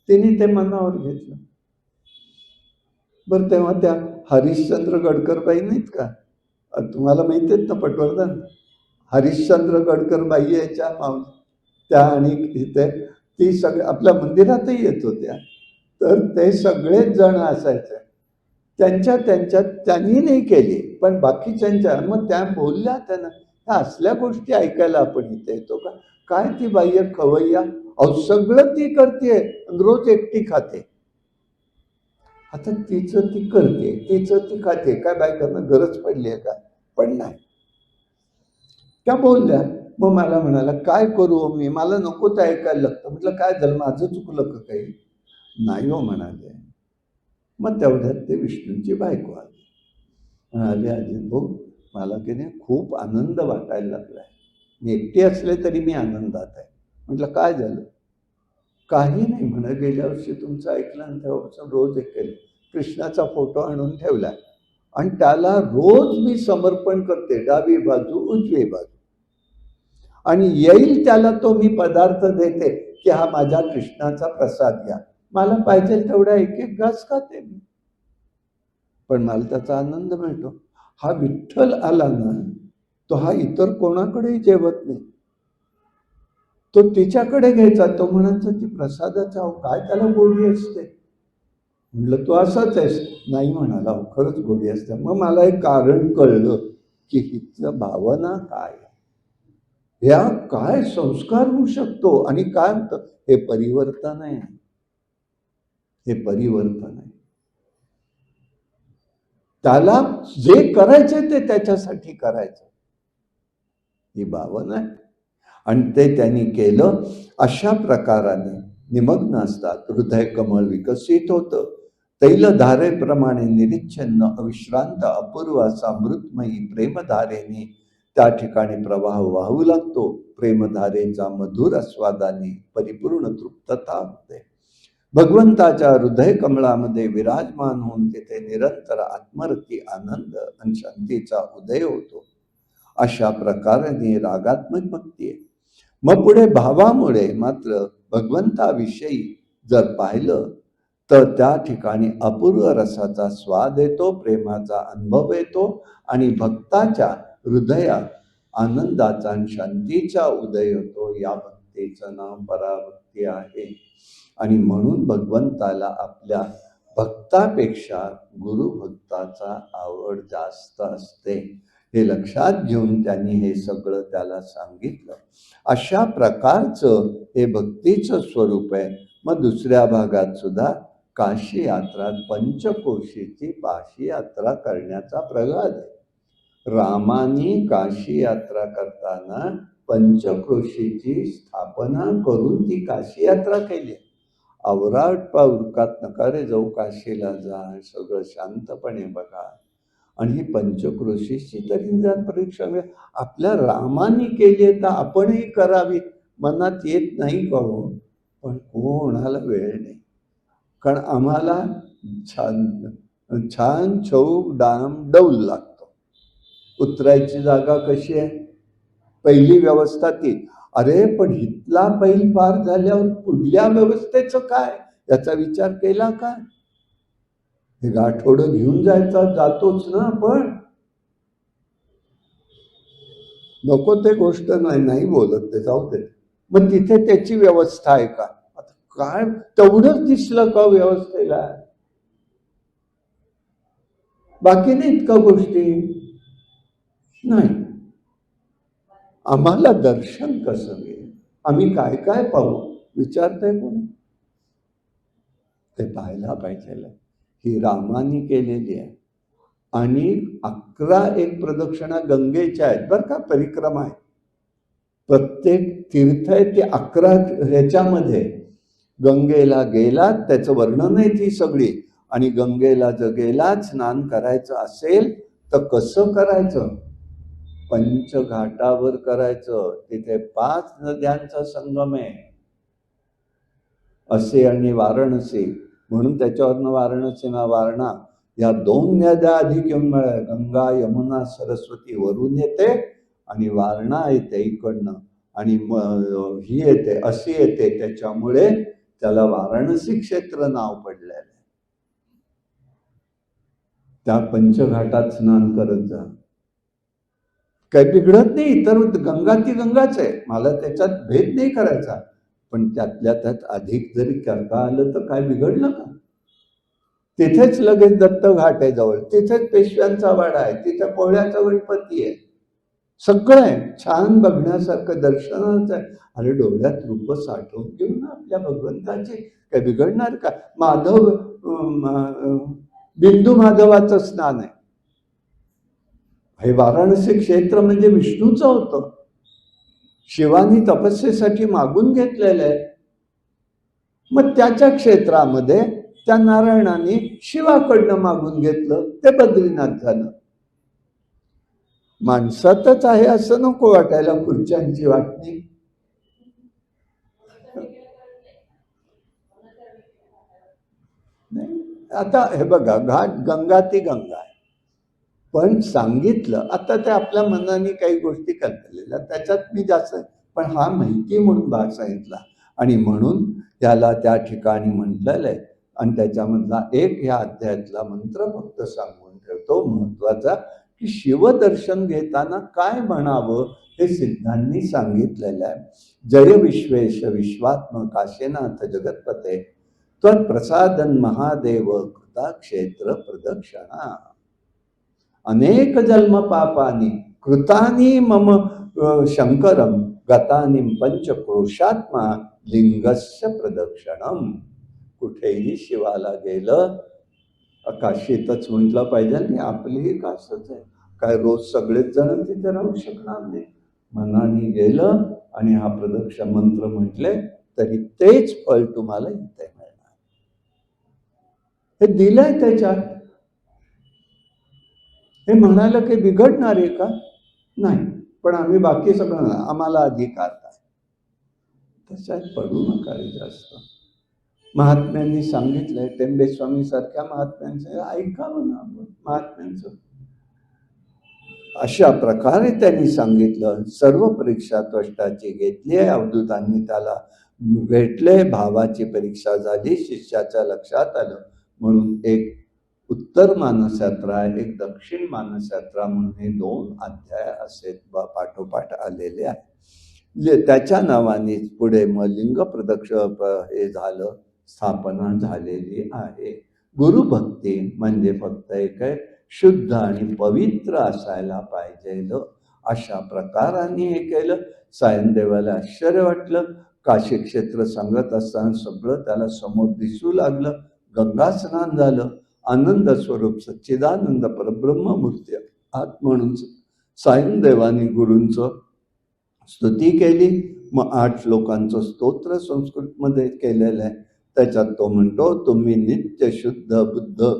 तिने ते मनावर घेतलं. बरं, तेव्हा त्या हरिश्चंद्र गडकरबाई नाहीत का, तुम्हाला माहिती आहेत ना पटवर्धन, हरिश्चंद्र गडकरबाई याच्या त्या, आणि इथे ती सगळे आपल्या मंदिरातही येत होत्या. तर ते सगळेच जण असायचे, त्यांच्यात त्यांनी नाही केली, पण बाकीच्यांच्या. मग त्या बोलल्या त्यांना, ह्या असल्या गोष्टी ऐकायला आपण इथे येतो का? काय ती बाई खवय्या, अहो सगळं ती करते, रोज एकटी खाते. आता तिचं ती करते, तिचं ती खाते, काय बायकांना गरज पडली आहे का? पण नाही. त्या बोलल्या. मग मला म्हणाला, काय करू मी, मला नको ते ऐकायला लागतं. म्हटलं काय झालं, माझं चुकलं का काही? नाही हो म्हणाले. मग तेवढ्यात ते विष्णूंची बायको आली. म्हणाले, अजित भाऊ, मला की नाही खूप आनंद वाटायला लागलाय, मी एकटी असले तरी मी आनंदात आहे. म्हटलं काय झालं? काही नाही म्हणे, गेल्या वर्षी तुमचं ऐकलं आणि तेव्हापासून रोज एक केलं, कृष्णाचा फोटो आणून ठेवला आणि त्याला रोज मी समर्पण करते, डावी बाजू उजवी बाजू, आणि येईल त्याला तो मी पदार्थ देते की हा माझ्या कृष्णाचा प्रसाद घ्या. मला पाहिजे तेवढा एक एक घास खाते मी, पण मला त्याचा आनंद मिळतो. हा विठ्ठल आला ना, तो हा इतर कोणाकडेही जेवत नाही, तो तिच्याकडे घ्यायचा. तो म्हणायचा ती प्रसादाचा, काय त्याला गोडी असते. म्हटलं तू असाच आहेस. नाही म्हणाला, खरंच गोडी असते. मग मला एक कारण कळलं की हिचं भावना काय, ह्या काय संस्कार होऊ शकतो, आणि काय होतं, हे परिवर्तन आहे, हे परिवर्तन आहे. त्याला जे करायचे ते त्याच्यासाठी करायचं, ही भावना आहे. आणि ते त्यांनी केलं. अशा प्रकाराने निमग्न असतात हृदय कमळ विकसित होतं. तैलधारेप्रमाणे निरीच्छन्न अविश्रांत अपूर्व असा मृतमयी प्रेमधारेने त्या ठिकाणी प्रवाह वाहू लागतो. प्रेमधारेचा मधुर आस्वादाने परिपूर्ण तृप्तता होते. भगवंताच्या हृदय कमळामध्ये विराजमान होऊन तिथे निरंतर आत्मरती, आनंद आणि शांतीचा उदय होतो. अशा प्रकारे रागात्मक भक्ती आहे. मग पुढे भावामुळे मात्र भगवंताविषयी जर पाहिलं तर त्या ठिकाणी अपूर्व रसाचा स्वाद येतो, प्रेमाचा अनुभव येतो, आणि भक्ताच्या हृदयात आनंदाचा आणि शांतीचा उदय होतो. या भक्तीचं नाव पराभक्ती आहे. आणि म्हणून भगवंताला आपल्या भक्तापेक्षा गुरुभक्ताचा आवड जास्त असते. हे लक्षात घेऊन त्यांनी हे सगळं त्याला सांगितलं. अशा प्रकारचं हे भक्तीचं स्वरूप आहे. मग दुसऱ्या भागात सुद्धा काशी यात्रा, पंचकोशीची काशी यात्रा करण्याचा प्रघात आहे. रामानी काशी यात्रा करताना पंचक्रोशीची स्थापना करून ती काशी यात्रा केली. आवराट उरकात नका रे जाऊ काशीला, जा, सगळं शांतपणे बघा. आणि ही पंचक्रोशीची तरी निदान परीक्षा आपल्या रामाने केली आहे तर आपणही करावी, मनात येत नाही का हो? पण कोणाला वेळ नाही. कारण आम्हाला छान छान छौक डाम डौल लागतो. उतरायची जागा कशी आहे? पहिली व्यवस्था ती. अरे पण हितला पैल पार झाल्यावर पुढल्या व्यवस्थेचं काय, याचा विचार केला का? हे गाठोडं घेऊन जातोच ना आपण. नको ते गोष्ट नाही बोलत ते, जाऊ दे. मग तिथे त्याची व्यवस्था आहे का? आता काय तेवढंच दिसलं का व्यवस्थेला? बाकी नाही इतका गोष्टी नाही. आम्हाला दर्शन कसं मिळेल, आम्ही काय काय पाहू, विचारताय कोणी? ते पाहायला पाहिजे. ही रामाने केलेली आहे. आणि 11 एक प्रदक्षिणा गंगेच्या आहेत बरं का, परिक्रमा आहे. प्रत्येक तीर्थ आहे ते 11 ह्याच्यामध्ये. गंगेला गेलात, त्याचं वर्णन आहे ती सगळी. आणि गंगेला जर गेलात, स्नान करायचं असेल तर कसं करायचं? पंचघाटावर करायचं. तिथे 5 नद्यांचा संगम आहे, असे आणि वाराणसी. म्हणून त्याच्यावरनं वाराणसीना वारणा या 2 नद्या अधिक येऊन मिळाल्या. गंगा यमुना सरस्वती वरून येते आणि वारणा येते इकडनं, आणि ही येते, अशी येते. त्याच्यामुळे त्याला वाराणसी क्षेत्र नाव पडलेलं आहे. त्या पंचघाटात स्नान करत जा, काही बिघडत नाही. तर गंगा ती गंगाच आहे, मला त्याच्यात भेद नाही करायचा. पण त्यातल्या त्यात अधिक जरी करता आलं तर काय बिघडलं का? तिथेच लगेच दत्त घाट आहे जवळ, तिथेच पेशव्यांचा वाडा आहे, तिथे पोळ्याचा गणपती आहे, सगळं आहे छान बघण्यासारखं, दर्शनाचं आहे. अरे डोळ्यात रूप साठवून घेऊन ना आपल्या भगवंताची, काय बिघडणार का? माधव बिंदू माधवाचं स्नान आहे हे. वाराणसी क्षेत्र म्हणजे विष्णूचं होतं, शिवानी तपस्येसाठी मागून घेतलेलं आहे. मग त्याच्या क्षेत्रामध्ये त्या नारायणाने शिवाकडनं मागून घेतलं, ते बद्रीनाथ झालं. माणसातच आहे असं नको वाटायला खुर्च्यांची वाटणी. आता हे बघा, घाट गंगा ती गंगा आहे, पण सांगितलं आता ते आपल्या मनाने काही गोष्टी कल्पलेल्या, त्याच्यात मी जास्त, पण हा माहिती म्हणून भाग सांगितला. आणि म्हणून त्याला त्या ठिकाणी म्हटलेलं आहे. आणि त्याच्यामधला एक ह्या अध्यायातला मंत्र फक्त सांगून ठेवतो महत्वाचा, की शिवदर्शन घेताना काय म्हणावं हे सिद्धांनी सांगितलेलं आहे. जय विश्वेश विश्वात्म काशीनाथ जगतपते त्वत्प्रसादन महादेव कृता क्षेत्र प्रदक्षिणा अनेक जन्म पापानी कृतानी मम शंकरम गतानी पंचक्रोशात्मा लिंगस्य प्रदक्षिणम. कुठेही शिवाला गेलं, काशीतच म्हटलं पाहिजे आणि आपलीही कासच आहे. काय रोज सगळेच जण तिथे राहू शकणार नाही. मनाने गेलं आणि हा प्रदक्षिण मंत्र म्हटले तरी तेच फळ तुम्हाला इथे मिळणार. हे दिलंय त्याच्यात. हे म्हणायला काही बिघडणार आहे का? नाही. पण आम्ही बाकी सगळं, आम्हाला अधिकार काय, त्याच्यात पडू नका जास्त. महात्म्यांनी सांगितलंय, टेंबेस्वामी सारख्या महात्म्यांचं ऐकावं ना आपण, महात्म्यांचं. अशा प्रकारे त्यांनी सांगितलं. सर्व परीक्षा त्वष्टाची घेतली आहे, अवधूतांनी त्याला भेटले, भावाची परीक्षा झाली, शिष्याच्या लक्षात आलं. म्हणून एक उत्तर मानसयात्रा आहे, एक दक्षिण मानसयात्रा म्हणून हे 2 अध्याय असे पाठोपाठ आलेले आहे. त्याच्या नावाने पुढे मग लिंग प्रदक्षिण हे झालं, स्थापना झालेली आहे. गुरुभक्ती म्हणजे फक्त एक आहे, शुद्ध आणि पवित्र असायला पाहिजे, अशा प्रकाराने हे केलं. सायनदेवाला आश्चर्य वाटलं. काशी क्षेत्र सांगत असताना सगळं त्याला समोर दिसू लागलं. गंगा स्नान झालं. आनंद स्वरूप सच्चिदानंद परब्रह्म मूर्ती आत म्हणून सायनदेवानी गुरूंचं स्तुती केली. मग 8 श्लोकांचं स्तोत्र संस्कृतमध्ये केलेलं आहे. त्याच्यात तो म्हणतो, तुम्ही नित्य शुद्ध बुद्ध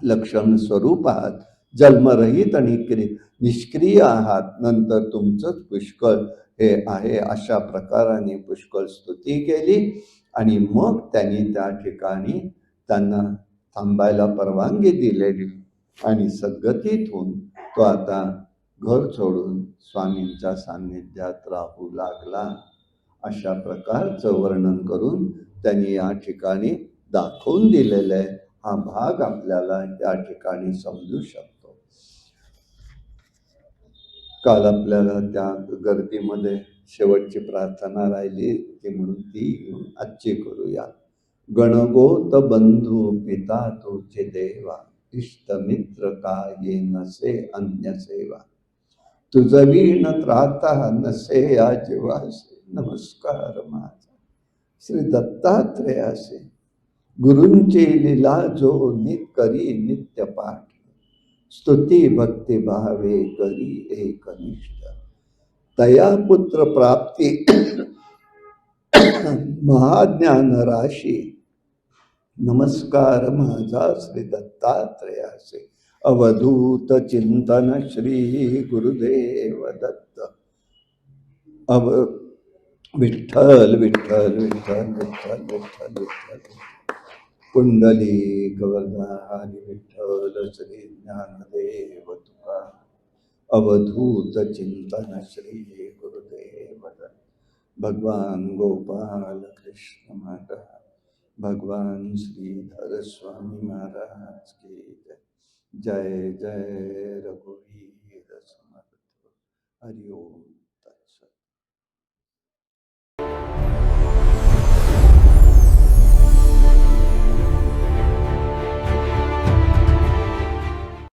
लक्षण स्वरूप आहात, जन्मरहित आणि निष्क्रिय आहात, नंतर तुमचंच पुष्कळ हे आहे. अशा प्रकाराने पुष्कळ स्तुती केली. आणि मग त्यांनी त्या ठिकाणी त्यांना थांबायला परवानगी दिलेली. आणि सद्गतीतून तो आता घर सोडून स्वामींच्या सान्निध्यात राहू लागला. अशा प्रकारचं वर्णन करून त्यांनी या ठिकाणी दाखवून दिलेलं आहे. हा भाग आपल्याला या ठिकाणी समजू शकतो. काल आपल्याला त्या गर्दीमध्ये शेवटची प्रार्थना राहिली ती, म्हणून ती घेऊन आजची करूया. गणगोत बंधू पिता तुझे देवा, इष्ट मित्र काय नसे अन्य सेवा, तुझ वीण त्राता नसे आजीवासे, नमस्कार माझा श्री दत्तात्रेयासे. गुरूंची लीला जो नित करी नित्य पाठ, स्तुती भक्ती भावे करी एकनिष्ठ, तया पुत्र प्राप्ती महाज्ञान राशी, नमस्कार माझा श्री दत्तात्रयासे, अवधूत चिंतन श्री गुरुदेव दत्त. विठ्ठल विठ्ठल विठ्ठल विठ्ठल विठ्ठल विठ्ठल, पुंडलिक वरदा हरी विठ्ठल श्री ज्ञानदेव तुका, अवधूत चिंतन श्री गुरुदेव दत्त. भगवान गोपाल कृष्ण महाराज, भगवान श्रीधर स्वामी महाराज की जय. जय जय रघुवीर समर्थ. हरि ओम.